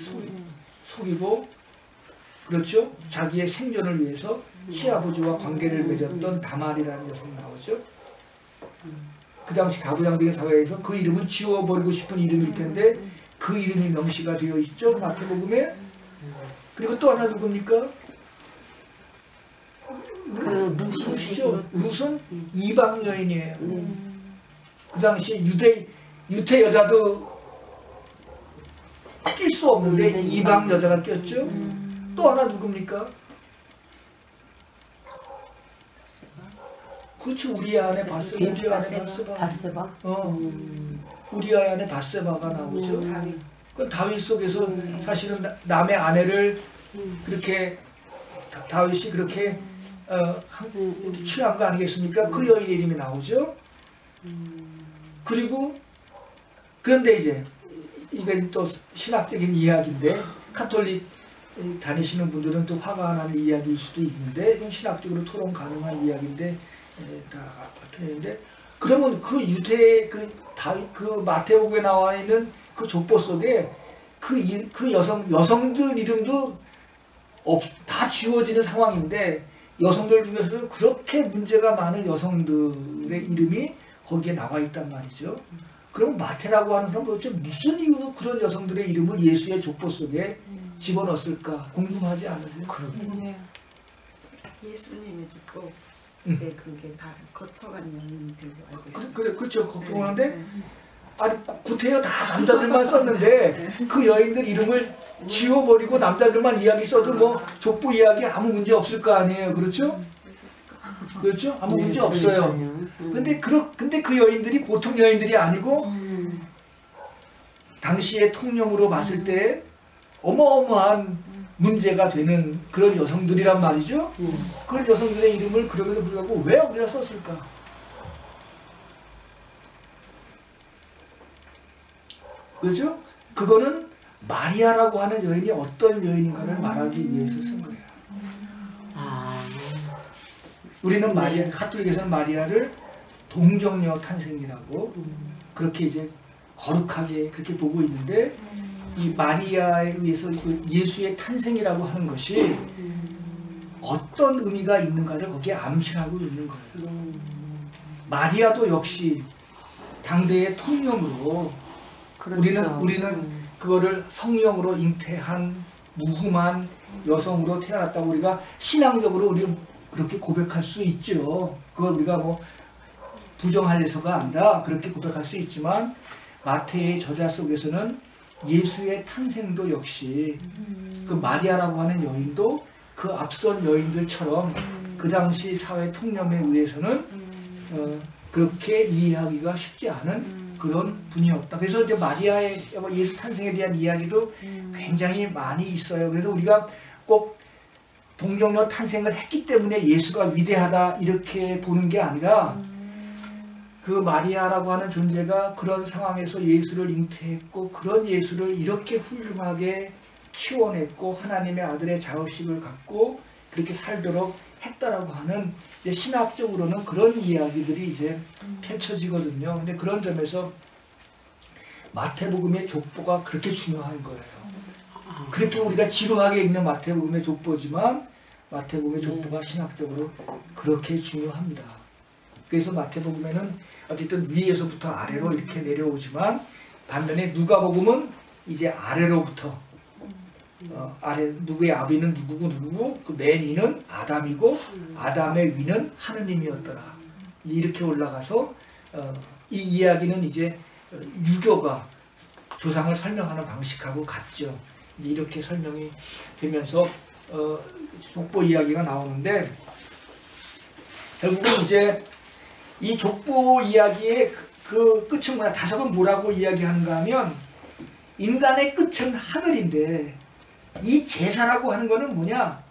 속이고, 그렇죠? 자기의 생존을 위해서 시아버지와 관계를 맺었던 다말이라는 여성이 나오죠. 그 당시 가부장적인 사회에서 그 이름은 지워버리고 싶은 이름일 텐데 그 이름이 명시가 되어 있죠. 마태복음에. 그리고 또 하나 누굽니까? 룻이죠. 룻은 이방 여인이에요. 그 당시 유대 여자도 낄 수 없는데 이방 여자가 꼈죠. 또 하나 누굽니까? 그렇죠. 우리아 안에 바세바. 우리아 안에 바세바가 나오죠. 그 다윗 속에서 사실은 남의 아내를 그렇게 다윗이 그렇게 취한 거 아니겠습니까? 그 여인의 이름이 나오죠. 그리고 그런데 이제 이건 또 신학적인 이야기인데 카톨릭 다니시는 분들은 또 화가 나는 이야기일 수도 있는데 이건 신학적으로 토론 가능한 이야기인데 다 틀리는데, 그러면 그 유대 그 마태복음에 나와 있는 그 족보 속에 그 여성들 이름도 다 지워지는 상황인데 여성들 중에서도 그렇게 문제가 많은 여성들의 이름이 거기에 나와 있단 말이죠. 그럼 마태라고 하는 사람은 도대체 무슨 이유로 그런 여성들의 이름을 예수의 족보 속에 집어넣었을까 궁금하지 않으세요? 그러게요. 예수님의 족보 그게 다 거쳐간 연인들로 알고 있어요. 그렇죠. 걱정하는데 아니 구태여 다 남자들만 썼는데 그 여인들 이름을 지워버리고 남자들만 이야기 써도 뭐 족보 이야기 아무 문제 없을 거 아니에요. 그렇죠? 그렇죠? 아무 문제 없어요. 근데 그 여인들이 보통 여인들이 아니고 당시의 통령으로 봤을 때 어마어마한 문제가 되는 그런 여성들이란 말이죠. 그런 여성들의 이름을 그럼에도 불구하고 왜 우리가 썼을까? 그렇죠? 그거는 마리아라고 하는 여인이 어떤 여인인가를 말하기 위해서 쓴 거예요. 우리는 마리아, 카톨릭에서는 마리아를 동정녀 탄생이라고 그렇게 이제 거룩하게 그렇게 보고 있는데, 이 마리아에 의해서 예수의 탄생이라고 하는 것이 어떤 의미가 있는가를 거기에 암시하고 있는 거예요. 마리아도 역시 당대의 통령으로 우리는 그거를 성령으로 잉태한 무흠한 여성으로 태어났다고 우리가 신앙적으로 우리 그렇게 고백할 수 있죠. 그걸 우리가 뭐 부정하려서가 아니라 그렇게 고백할 수 있지만 마태의 저자 속에서는 예수의 탄생도 역시 그 마리아라고 하는 여인도 그 앞선 여인들처럼 그 당시 사회 통념에 의해서는 그렇게 이해하기가 쉽지 않은 그런 분이었다. 그래서 이제 마리아의 예수 탄생에 대한 이야기도 굉장히 많이 있어요. 그래서 우리가 꼭 동정녀 탄생을 했기 때문에 예수가 위대하다 이렇게 보는 게 아니라 그 마리아라고 하는 존재가 그런 상황에서 예수를 잉태했고 그런 예수를 이렇게 훌륭하게 키워냈고 하나님의 아들의 자의식을 갖고 그렇게 살도록 했다라고 하는 이제 신학적으로는 그런 이야기들이 이제 펼쳐지거든요. 근데 그런 점에서 마태복음의 족보가 그렇게 중요한 거예요. 그렇게 우리가 지루하게 읽는 마태복음의 족보지만 마태복음의 족보가 신학적으로 그렇게 중요합니다. 그래서 마태복음에는 어쨌든 위에서부터 아래로 이렇게 내려오지만 반면에 누가복음은 이제 아래로부터 아래 누구의 아비는 누구고 그 맨 위는 아담이고 아담의 위는 하느님이었더라. 이렇게 올라가서 이 이야기는 이제 유교가 조상을 설명하는 방식하고 같죠. 이제 이렇게 설명이 되면서 족보 이야기가 나오는데 결국은 이제 이 족보 이야기의 그 끝은 뭐냐? 다섯은 뭐라고 이야기하는가 하면 인간의 끝은 하늘인데 이 제사라고 하는 거는 뭐냐?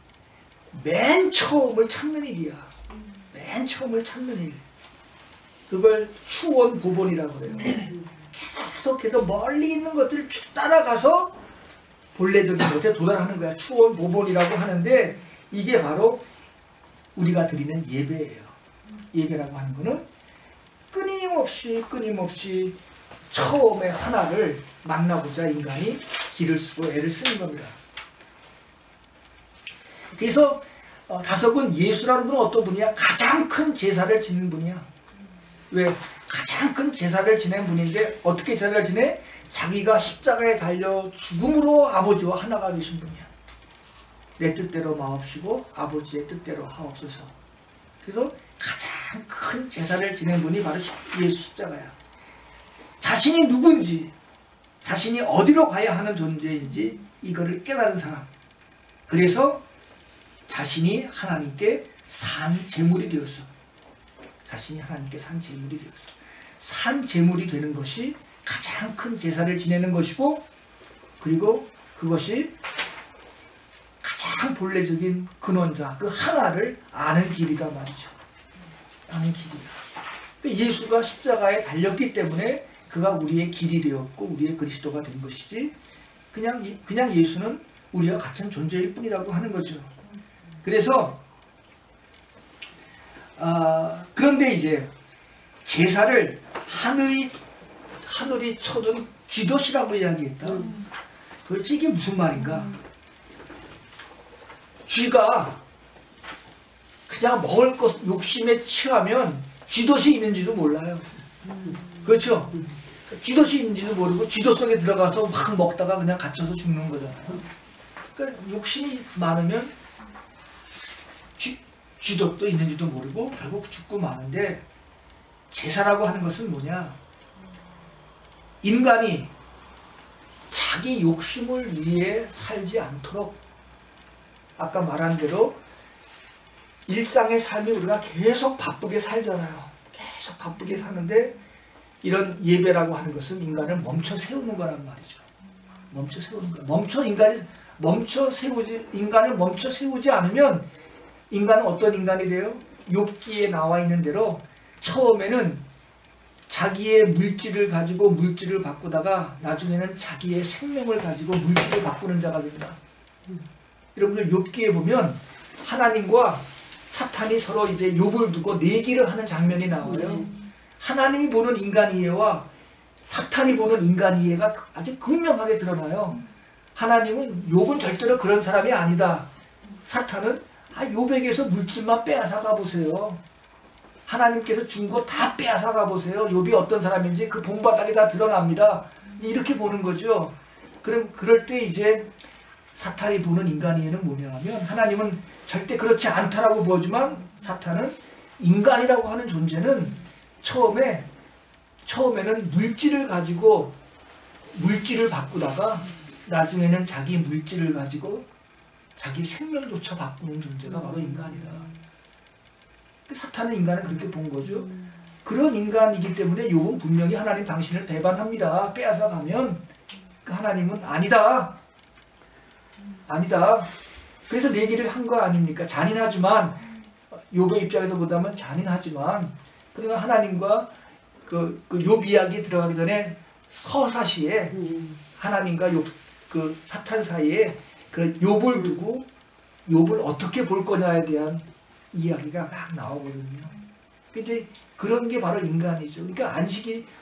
맨 처음을 찾는 일이야. 맨 처음을 찾는 일. 그걸 추원 보본이라고 그래요. 계속해서 멀리 있는 것들을 쭉 따라가서 본래적인 것에 도달하는 거야. 추원 보본이라고 하는데 이게 바로 우리가 드리는 예배예요. 예배라고 하는 거는 끊임없이 처음에 하나를 만나고자 인간이 길을 쓰고 애를 쓰는 겁니다. 그래서 다섯은 예수라는 분은 어떤 분이야? 가장 큰 제사를 지는 분이야. 왜? 가장 큰 제사를 지낸 분인데 어떻게 제사를 지내? 자기가 십자가에 달려 죽음으로 아버지와 하나가 되신 분이야. 내 뜻대로 마옵시고 아버지의 뜻대로 하옵소서. 그래서 가장 큰 제사를 지낸 분이 바로 예수 십자가야. 자신이 누군지, 자신이 어디로 가야 하는 존재인지 이거를 깨달은 사람. 그래서 자신이 하나님께 산 제물이 되었어. 자신이 하나님께 산 제물이 되었어. 산 제물이 되는 것이 가장 큰 제사를 지내는 것이고, 그리고 그것이 가장 본래적인 근원자, 그 하나를 아는 길이다 말이죠. 아는 길이야. 예수가 십자가에 달렸기 때문에 그가 우리의 길이 되었고 우리의 그리스도가 된 것이지, 그냥 예수는 우리와 같은 존재일 뿐이라고 하는 거죠. 그래서 그런데 이제 제사를 하늘이 쳐준 쥐덫이라고 이야기했다. 도대체 이게 무슨 말인가? 쥐가 그냥 먹을 것 욕심에 취하면 쥐덫이 있는지도 몰라요. 그렇죠? 쥐덫이 있는지도 모르고 쥐덫 속에 들어가서 막 먹다가 그냥 갇혀서 죽는 거잖아요. 그러니까 욕심이 많으면 쥐덫도 있는지도 모르고 결국 죽고 마는데, 제사라고 하는 것은 뭐냐? 인간이 자기 욕심을 위해 살지 않도록, 아까 말한 대로 일상의 삶이 우리가 계속 바쁘게 살잖아요. 계속 바쁘게 사는데 이런 예배라고 하는 것은 인간을 멈춰 세우는 거란 말이죠. 멈춰 세우는 거야. 인간을 멈춰 세우지 않으면 인간은 어떤 인간이 돼요? 욥기에 나와 있는 대로 처음에는 자기의 물질을 가지고 물질을 바꾸다가 나중에는 자기의 생명을 가지고 물질을 바꾸는 자가 된다. 여러분들 욥기에 보면 하나님과 사탄이 서로 이제 욥을 두고 내기를 하는 장면이 나와요. 하나님이 보는 인간 이해와 사탄이 보는 인간 이해가 아주 극명하게 드러나요. 하나님은 욥은 절대로 그런 사람이 아니다. 사탄은 욥에게서 물질만 빼앗아가 보세요. 하나님께서 준 거 다 빼앗아가 보세요. 욥이 어떤 사람인지 그 본바닥이 다 드러납니다. 이렇게 보는 거죠. 그럴 때 이제 사탄이 보는 인간 이해는 뭐냐 하면, 하나님은 절대 그렇지 않다라고 보지만 사탄은 인간이라고 하는 존재는 처음에는 물질을 가지고 물질을 바꾸다가 나중에는 자기 물질을 가지고 자기 생명조차 바꾸는 존재가 바로 인간이다. 사탄은 인간을 그렇게 본 거죠. 그런 인간이기 때문에 욥은 분명히 하나님 당신을 배반합니다. 빼앗아 가면 그 하나님은 아니다. 아니다. 그래서 내기를 한 거 아닙니까? 잔인하지만 욥의 입장에서 보자면 잔인하지만 그러나 하나님과 그 욥 이야기 들어가기 전에 서사시에 하나님과 욥 그 사탄 사이에 그 욥을 두고 욥을 어떻게 볼 거냐에 대한 이야기가 막 나오거든요. 근데 그런 게 바로 인간이죠. 그러니까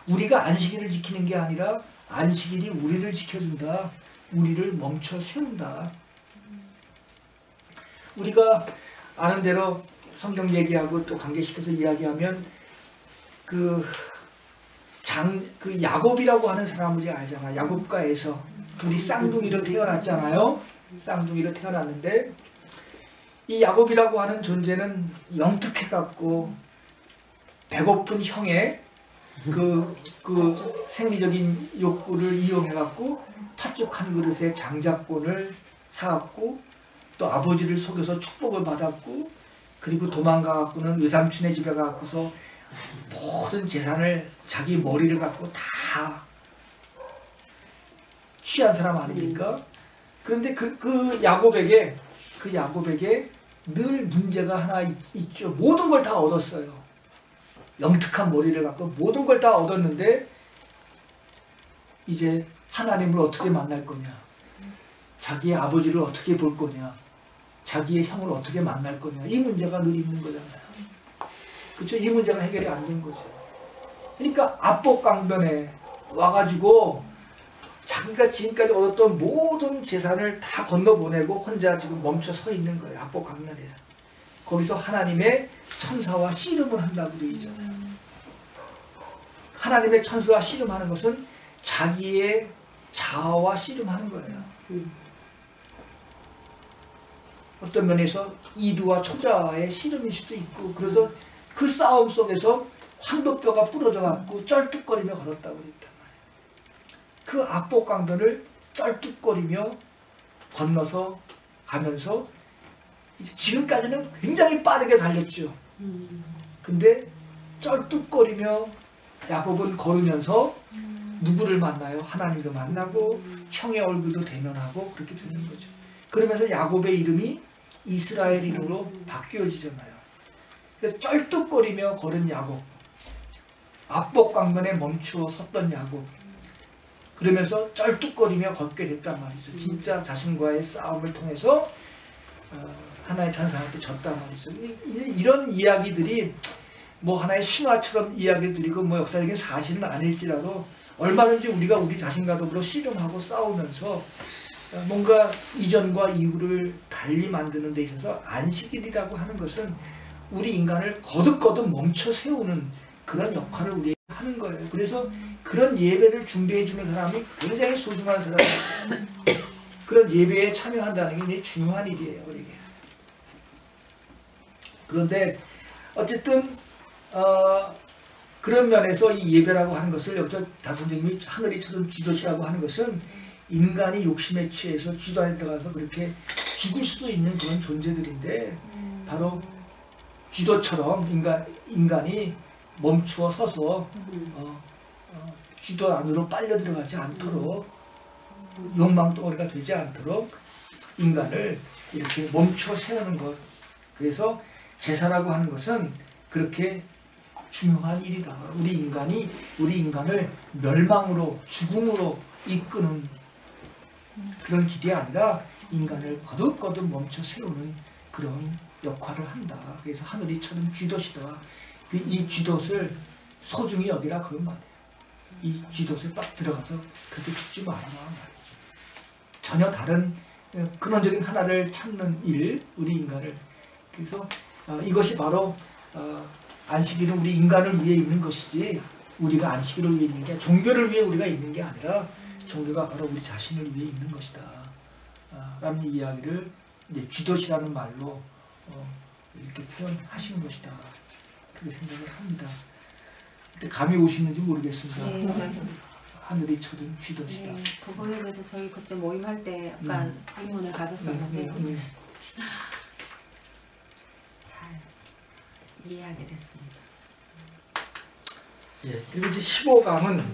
우리가 안식일을 지키는 게 아니라 안식일이 우리를 지켜준다. 우리를 멈춰 세운다. 우리가 아는 대로 성경 얘기하고 또 관계시켜서 이야기하면 그 야곱이라고 하는 사람을 우리 알잖아. 야곱과 에서 둘이 쌍둥이로 태어났잖아요. 쌍둥이로 태어났는데 이 야곱이라고 하는 존재는 영특해갖고 배고픈 형의 그 생리적인 욕구를 이용해갖고 팥죽 한 그릇에 장자권을 사갖고 또 아버지를 속여서 축복을 받았고 그리고 도망가갖고는 외삼촌의 집에 가갖고서 모든 재산을 자기 머리를 갖고 다 취한 사람 아닙니까? 그런데 그 야곱에게 늘 문제가 하나 있죠. 모든 걸 다 얻었어요. 영특한 머리를 갖고 모든 걸 다 얻었는데 이제 하나님을 어떻게 만날 거냐, 자기의 아버지를 어떻게 볼 거냐, 자기의 형을 어떻게 만날 거냐, 이 문제가 늘 있는 거잖아요. 그렇죠? 이 문제가 해결이 안 된 거죠. 그러니까 압복강변에 와가지고 자기가 지금까지 얻었던 모든 재산을 다 건너보내고 혼자 지금 멈춰 서 있는 거예요. 압복강변에서. 거기서 하나님의 천사와 씨름을 한다고 되어 있잖아요. 하나님의 천사와 씨름하는 것은 자기의 자아와 씨름하는 거예요. 어떤 면에서 이두와 초자와의 씨름일 수도 있고, 그래서 그 싸움 속에서 환도뼈가 부러져 갖고 쩔뚝거리며 걸었다고 그랬단 말이에요. 그 압복강변을 쩔뚝거리며 건너서 가면서 지금까지는 굉장히 빠르게 달렸죠. 근데 쩔뚝거리며 야곱은 걸으면서 누구를 만나요? 하나님도 만나고 형의 얼굴도 대면하고 그렇게 되는 거죠. 그러면서 야곱의 이름이 이스라엘 이름으로 바뀌어지잖아요. 그러니까 쩔뚝거리며 걸은 야곱, 압복강변에 멈추어 섰던 야곱, 그러면서 쩔뚝거리며 걷게 됐단 말이죠. 진짜 자신과의 싸움을 통해서 하나의 천사한테 졌단 말이죠. 이런 이야기들이 뭐 하나의 신화처럼 이야기들이고 뭐 역사적인 사실은 아닐지라도 얼마든지 우리가 우리 자신과 더불어 씨름하고 싸우면서 뭔가 이전과 이후를 달리 만드는 데 있어서 안식일이라고 하는 것은 우리 인간을 거듭거듭 멈춰 세우는 그런 역할을 우리에게 하는 거예요. 그래서 그런 예배를 준비해 주는 사람이 굉장히 소중한 사람이에요. 그런 예배에 참여한다는 게 굉장히 중요한 일이에요. 우리에게. 그런데 어쨌든 그런 면에서 이 예배라고 하는 것을 여기서 다선생님이 하늘이 쳐준 쥐덫이라고 하는 것은 인간이 욕심에 취해서 쥐도 안에 들어가서 그렇게 죽을 수도 있는 그런 존재들인데 바로 쥐도처럼 인간이 멈추어 서서 쥐도 안으로 빨려 들어가지 않도록 욕망 덩어리가 되지 않도록 인간을 이렇게 멈추어 세우는 것. 그래서 제사라고 하는 것은 그렇게 중요한 일이다. 우리 인간을 멸망으로 죽음으로 이끄는 그런 길이 아니라 인간을 거듭거듭 멈춰 세우는 그런 역할을 한다. 그래서 하늘이 쳐준 쥐덫이다. 이 쥐덫을 소중히 여기라 그런 말이에요. 이 쥐덫에 딱 들어가서 그렇게 죽지 말아라. 전혀 다른 근원적인 하나를 찾는 일, 우리 인간을. 그래서 이것이 바로 안식일은 우리 인간을 위해 있는 것이지 우리가 안식일을 위해 있는 게 종교를 위해 우리가 있는 게 아니라 종교가 바로 우리 자신을 위해 있는 것이다. 라는 이야기를 이제 쥐덫이라는 말로 이렇게 표현하신 것이다. 그렇게 생각을 합니다. 그때 감이 오시는지 모르겠습니다. 네. 하늘이 쳐준 쥐덫이다. 네, 그거에 대해서 저희 그때 모임할 때 약간 의문을 가졌었는데 이해하게 됐습니다. 예. 그리고 이제 15강은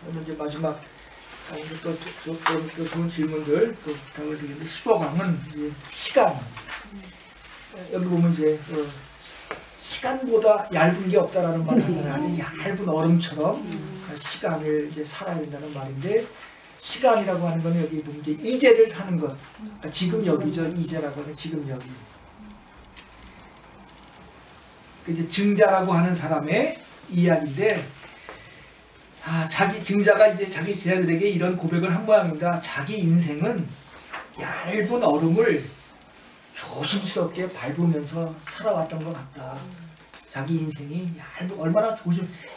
오늘 이제 마지막 또 좋은 질문들 또 부탁을 드리는데 15강은 이제 시간. 여기 보면 이제 시간보다 얇은 게 없다라는 말을 하잖아요. 아주 얇은 얼음처럼 시간을 이제 살아야 된다는 말인데 시간이라고 하는 거는 여기 보면 이제 이제를 사는 것. 그러니까 지금 여기죠. 이제라고 하는 지금 여기. 이제 증자라고 하는 사람의 이야기인데 자기 증자가 이제 자기 제자들에게 이런 고백을 한 모양입니다. 자기 인생은 얇은 얼음을 조심스럽게 밟으면서 살아왔던 것 같다. 자기 인생이 얼마나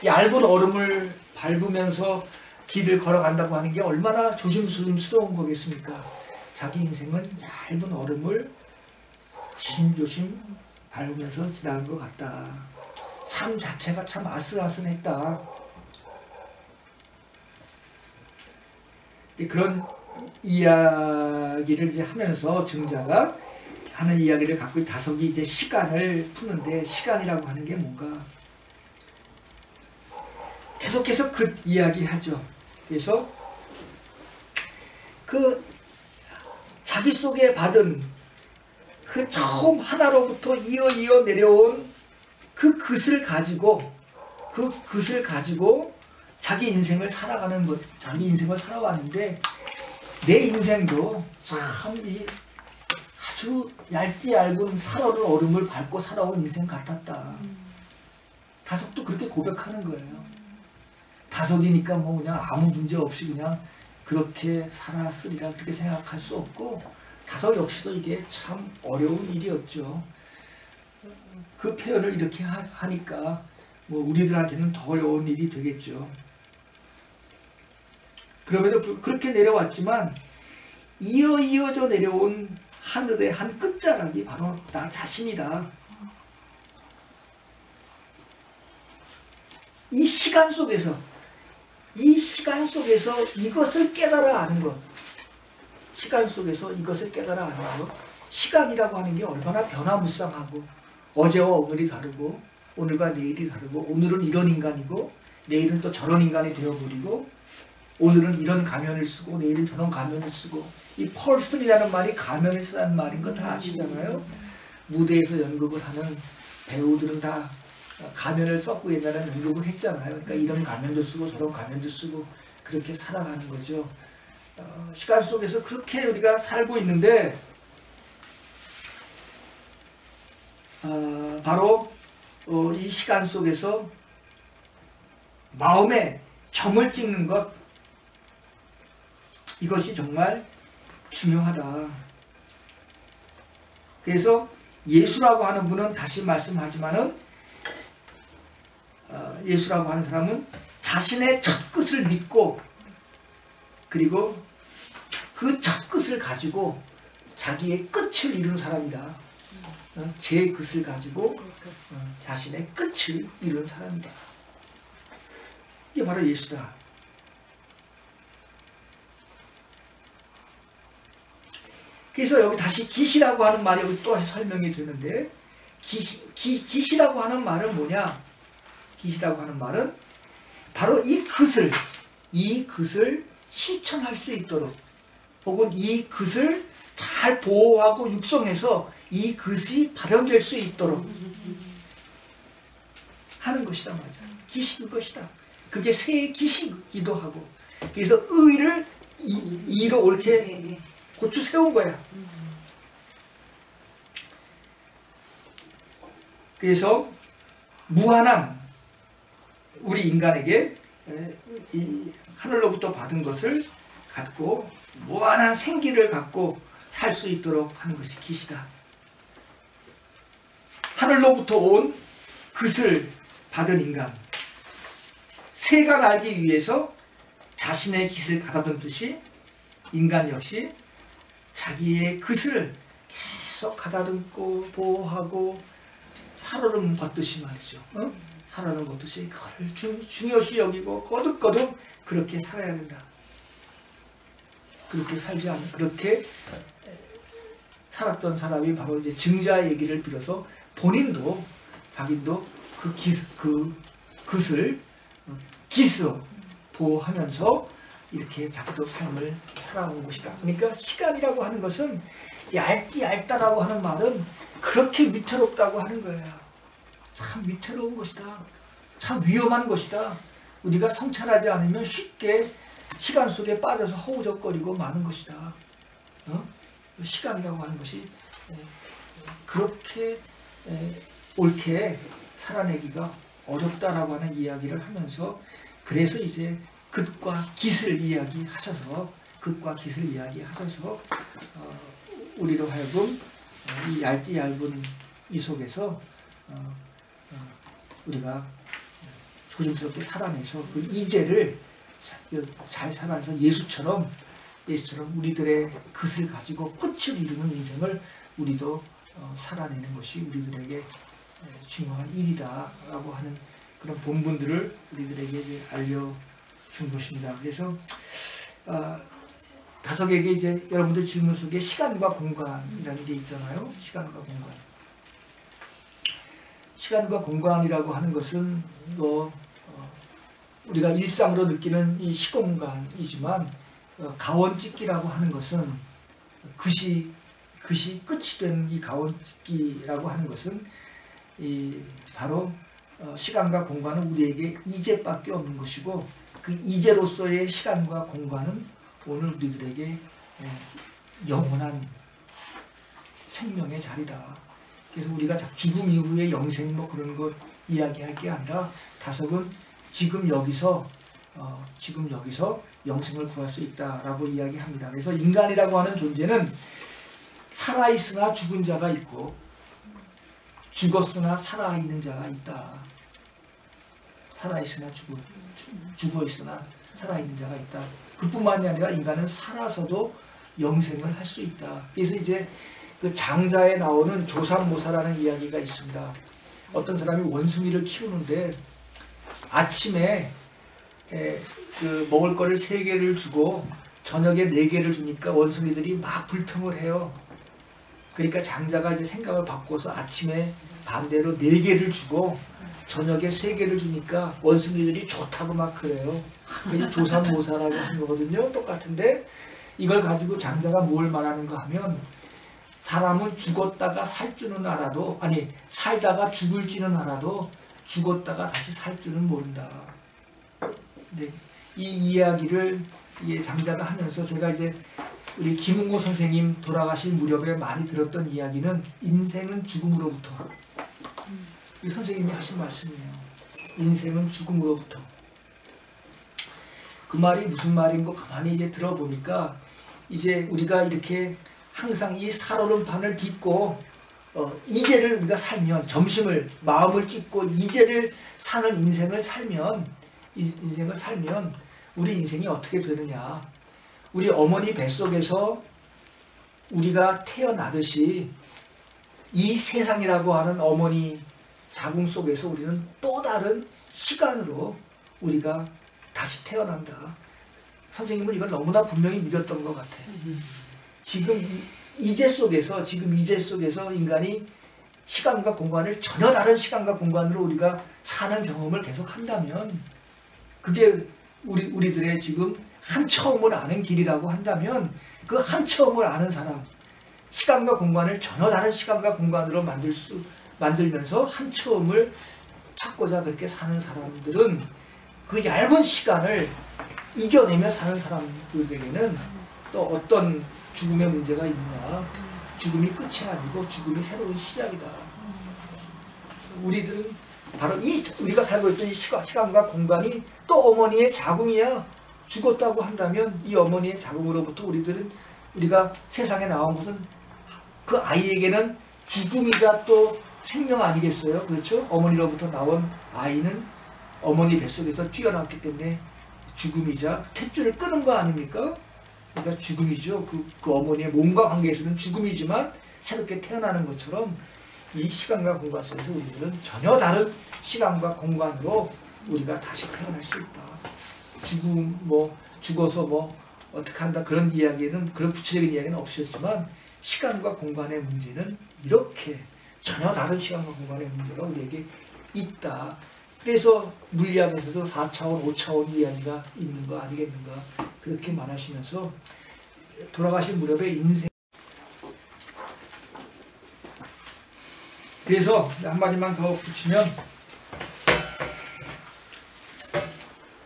얇은 얼음을 밟으면서 길을 걸어간다고 하는 게 얼마나 조심스러운 거겠습니까? 자기 인생은 얇은 얼음을 조심조심 밟으면서 지나간 것 같다. 삶 자체가 참 아슬아슬했다. 이제 그런 이야기를 이제 하면서 증자가 하는 이야기를 갖고 다섯이 이제 시간을 푸는데 시간이라고 하는 게 뭔가 계속해서 그 이야기 하죠. 그래서 그 자기 속에 받은 그 처음 하나로부터 이어 내려온 그 것을 가지고 자기 인생을 살아가는 것, 자기 인생을 살아왔는데 내 인생도 참 아주 얇은 살얼음 얼음을 밟고 살아온 인생 같았다. 다섯도 그렇게 고백하는 거예요. 다섯이니까 뭐 그냥 아무 문제 없이 그냥 그렇게 살았으리라 그렇게 생각할 수 없고 다섯 역시도 이게 참 어려운 일이었죠. 그 표현을 이렇게 하니까 뭐 우리들한테는 더 어려운 일이 되겠죠. 그럼에도 그렇게 내려왔지만 이어져 내려온 하늘의 한 끝자락이 바로 나 자신이다. 이 시간 속에서 이것을 깨달아 아는 것. 시간 속에서 이것을 깨달아 아는 것. 시간이라고 하는 게 얼마나 변화무쌍하고 어제와 오늘이 다르고 오늘과 내일이 다르고 오늘은 이런 인간이고 내일은 또 저런 인간이 되어버리고 오늘은 이런 가면을 쓰고 내일은 저런 가면을 쓰고 이 펄슨이라는 말이 가면을 쓰는 말인 거 다 아시잖아요. 무대에서 연극을 하는 배우들은 다 가면을 썼고 옛날에는 연극을 했잖아요. 그러니까 이런 가면도 쓰고 저런 가면도 쓰고 그렇게 살아가는 거죠. 시간 속에서 그렇게 우리가 살고 있는데 바로 이 시간 속에서 마음에 점을 찍는 것, 이것이 정말 중요하다. 그래서 예수라고 하는 분은 다시 말씀하지만은 예수라고 하는 사람은 자신의 첫 끝을 믿고 그리고 그 첫 끝을 가지고 자기의 끝을 이룬 사람이다. 제 끝을 가지고 자신의 끝을 이룬 사람이다. 이게 바로 예수다. 그래서 여기 다시 기시라고 하는 말이 여기 또 다시 설명이 되는데 기시라고 하는 말은 뭐냐? 기시라고 하는 말은 바로 이 것을 실천할 수 있도록 혹은 이 것을 잘 보호하고 육성해서 이 것이 발현될 수 있도록 하는 것이다 말이야. 기시 그것이다. 그게 새의 기시기도 하고 그래서 의를 이로 옳게 고추 세운 거야. 그래서 무한한 우리 인간에게 이 하늘로부터 받은 것을 갖고 무한한 생기를 갖고 살 수 있도록 하는 것이 기시다. 하늘로부터 온 것을 받은 인간, 새가 날기 위해서 자신의 깃을 가다듬듯이 인간 역시 자기의 것을 계속 가다듬고 보호하고 살얼음 걷듯이 말이죠. 살얼음 걷듯이 그걸 중요시 여기고 거듭거듭 그렇게 살아야 된다. 그렇게 살지 않는 그렇게 살았던 사람이 바로 이제 증자 얘기를 빌어서 본인도 자기도 그것을 기스 보호하면서 이렇게 자기도 삶을 살아온 것이다. 그러니까 시간이라고 하는 것은 얇다라고 하는 말은 그렇게 위태롭다고 하는 거예요. 참 위태로운 것이다. 참 위험한 것이다. 우리가 성찰하지 않으면 쉽게 시간 속에 빠져서 허우적거리고 마는 것이다. 시간이라고 하는 것이 그렇게 옳게 살아내기가 어렵다라고 하는 이야기를 하면서, 그래서 이제 긋과 깃을 이야기하셔서 우리로 하여금 이 얇은 이 속에서 우리가 조심스럽게 살아내서 그 이제를 잘 살아내서 예수처럼 우리들의 긋을 가지고 끝을 이루는 인생을 우리도 살아내는 것이 우리들에게 중요한 일이다라고 하는 그런 본분들을 우리들에게 알려준 것입니다. 그래서 다석에게 이제 여러분들 질문 속에 시간과 공간이라는 게 있잖아요. 시간과 공간이라고 하는 것은 우리가 일상으로 느끼는 이 시공간이지만 가원찢기라고 하는 것은 그시 끝이 된 이 가원찢기라고 하는 것은 바로 시간과 공간은 우리에게 이제밖에 없는 것이고, 그 이제로서의 시간과 공간은 오늘 우리들에게 영원한 생명의 자리다. 그래서 우리가 죽음 이후의 영생 그런 것 이야기할 게 아니라 다석은 지금 여기서 영생을 구할 수 있다라고 이야기합니다. 그래서 인간이라고 하는 존재는 살아있으나 죽은 자가 있고 죽었으나 살아있는 자가 있다. 살아있으나 죽어있으나 살아있는 자가 있다. 그뿐만이 아니라 인간은 살아서도 영생을 할 수 있다. 그래서 이제 그 장자에 나오는 조삼모사라는 이야기가 있습니다. 어떤 사람이 원숭이를 키우는데 아침에 그 먹을 거를 3개를 주고 저녁에 4개를 주니까 원숭이들이 막 불평을 해요. 그러니까 장자가 이제 생각을 바꿔서 아침에 반대로 4개를 주고 저녁에 3개를 주니까 원숭이들이 좋다고 막 그래요. 그게 조삼모사라고 하는 거거든요. 똑같은데 이걸 가지고 장자가 뭘 말하는가 하면, 사람은 죽었다가 살 줄은 알아도, 살다가 죽을 줄은 알아도 죽었다가 다시 살 줄은 모른다. 네, 이 이야기를 장자가 하면서 제가 이제 우리 김웅호 선생님 돌아가신 무렵에 많이 들었던 이야기는 인생은 죽음으로부터. 이 선생님이 하신 말씀이에요. 인생은 죽음으로부터. 그 말이 무슨 말인 거 가만히 이제 들어보니까, 이제 우리가 이렇게 항상 이 살얼음판을 딛고 이제를 우리가 살면, 점심을 마음을 찢고 이제를 사는 인생을 살면 우리 인생이 어떻게 되느냐. 우리 어머니 뱃속에서 우리가 태어나듯이 이 세상이라고 하는 어머니 자궁 속에서 우리는 또 다른 시간으로 우리가 다시 태어난다. 선생님은 이걸 너무나 분명히 믿었던 것 같아요. 지금 이제 속에서 인간이 시간과 공간을 전혀 다른 시간과 공간으로 우리가 사는 경험을 계속 한다면, 그게 우리들의 지금 한 처음을 아는 길이라고 한다면, 그 한 처음을 아는 사람, 시간과 공간을 전혀 다른 시간과 공간으로 만들면서 한 처음을 찾고자 그렇게 사는 사람들은 그 얇은 시간을 이겨내며 사는 사람들에게는 또 어떤 죽음의 문제가 있느냐. 죽음이 끝이 아니고 죽음이 새로운 시작이다. 우리들은 바로 우리가 살고 있던 이 시간과 공간이 또 어머니의 자궁이야. 죽었다고 한다면 이 어머니의 자궁으로부터 우리가 세상에 나온 것은 그 아이에게는 죽음이자 또 생명 아니겠어요? 그렇죠? 어머니로부터 나온 아이는 어머니 뱃속에서 뛰어났기 때문에 죽음이자 탯줄을 끄는 거 아닙니까? 그러니까 죽음이죠. 그 어머니의 몸과 관계에서는 죽음이지만 새롭게 태어나는 것처럼 이 시간과 공간 속에서 우리들은 전혀 다른 시간과 공간으로 우리가 다시 태어날 수 있다. 죽어서 어떻게 한다 그런 이야기는, 그런 구체적인 이야기는 없었지만 시간과 공간의 문제는 이렇게 전혀 다른 시간과 공간의 문제가 우리에게 있다. 그래서 물리학에서도 4차원, 5차원 이야기가 있는 거 아니겠는가 그렇게 말하시면서 돌아가신 무렵에 인생 그래서 한마디만 더 붙이면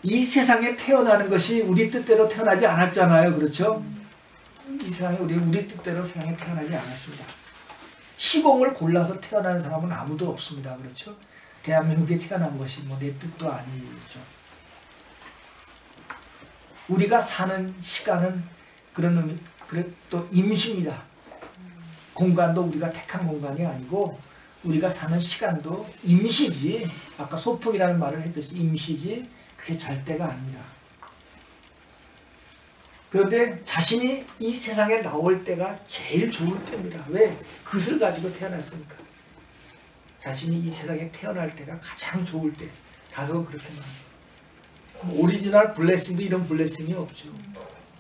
이 세상에 태어나는 것이 우리 뜻대로 태어나지 않았잖아요. 그렇죠? 이 세상에 우리 뜻대로 세상에 태어나지 않았습니다. 시공을 골라서 태어나는 사람은 아무도 없습니다. 그렇죠? 대한민국에 태어난 것이 뭐 내 뜻도 아니죠. 우리가 사는 시간은 그런 의미, 또 임시입니다. 공간도 우리가 택한 공간이 아니고 우리가 사는 시간도 임시지. 아까 소풍이라는 말을 했듯이 임시지 그게 절대가 아닙니다. 그런데 자신이 이 세상에 나올 때가 제일 좋을 때입니다. 왜? 그것을 가지고 태어났으니까. 자신이 이 세상에 태어날 때가 가장 좋을 때. 다소 그렇게 말합니다. 오리지널 블레싱도 이런 블레싱이 없죠.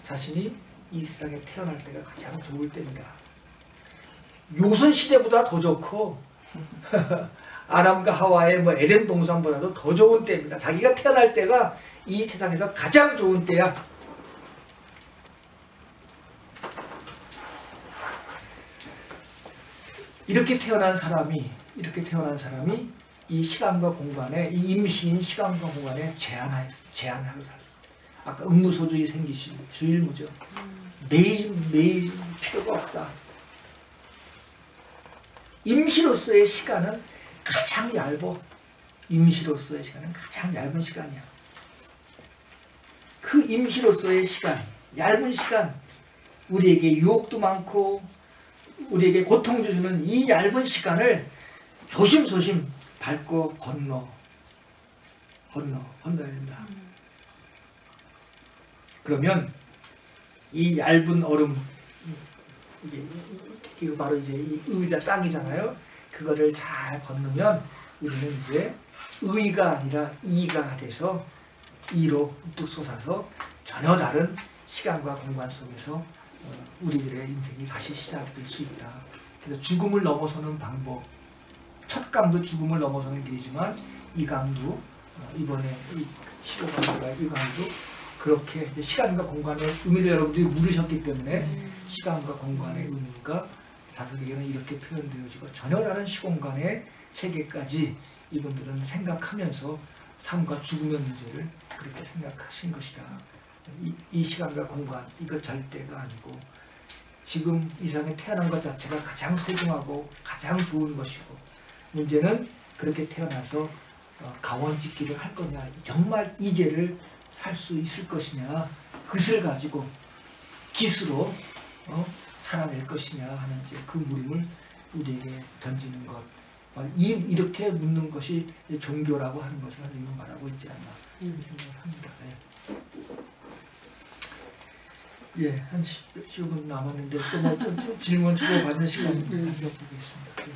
자신이 이 세상에 태어날 때가 가장 좋을 때입니다. 요선 시대보다 더 좋고 아담과 하와의 뭐 에덴 동산보다도 더 좋은 때입니다. 자기가 태어날 때가 이 세상에서 가장 좋은 때야. 이렇게 태어난 사람이 이 시간과 공간에 이 임시인 시간과 공간에 제한하고 살죠. 아까 음무소주의 생기시고 주일무죠. 매일 필요가 없다. 임시로서의 시간은 가장 얇어. 임시로서의 시간은 가장 얇은 시간이야. 그 임시로서의 시간, 얇은 시간, 우리에게 유혹도 많고 우리에게 고통 주시는 이 얇은 시간을 조심조심 밟고 건너야 된다. 그러면 이 얇은 얼음, 이거 바로 이제 이 의자 땅이잖아요. 그거를 잘 건너면 우리는 이제 의가 아니라 이가 돼서 이로 뚝 솟아서 전혀 다른 시간과 공간 속에서 우리들의 인생이 다시 시작될 수 있다. 그래서 죽음을 넘어서는 방법, 첫 강도 죽음을 넘어서는 길이지만 이 강도 이번에 15강도가 이 강도 그렇게 시간과 공간의 의미를 여러분들이 물으셨기 때문에 시간과 공간의 의미가 다섯에게는 이렇게 표현되어지고 전혀 다른 시공간의 세계까지 이분들은 생각하면서 삶과 죽음의 문제를 그렇게 생각하신 것이다. 이 시간과 공간, 이거 절대가 아니고 지금 이 세상에 태어난 것 자체가 가장 소중하고 가장 좋은 것이고 문제는 그렇게 태어나서 가원짓기를 할 거냐, 정말 이제를 살 수 있을 것이냐, 그것을 가지고 기수로 살아낼 것이냐 하는 이제 그 물음을 우리에게 던지는 것. 이렇게 묻는 것이 종교라고 하는 것을 하나님은 말하고 있지 않나 생각합니다. 예, 한 10분 남았는데 또 뭐 질문 주고받는 시간 가져보겠습니다.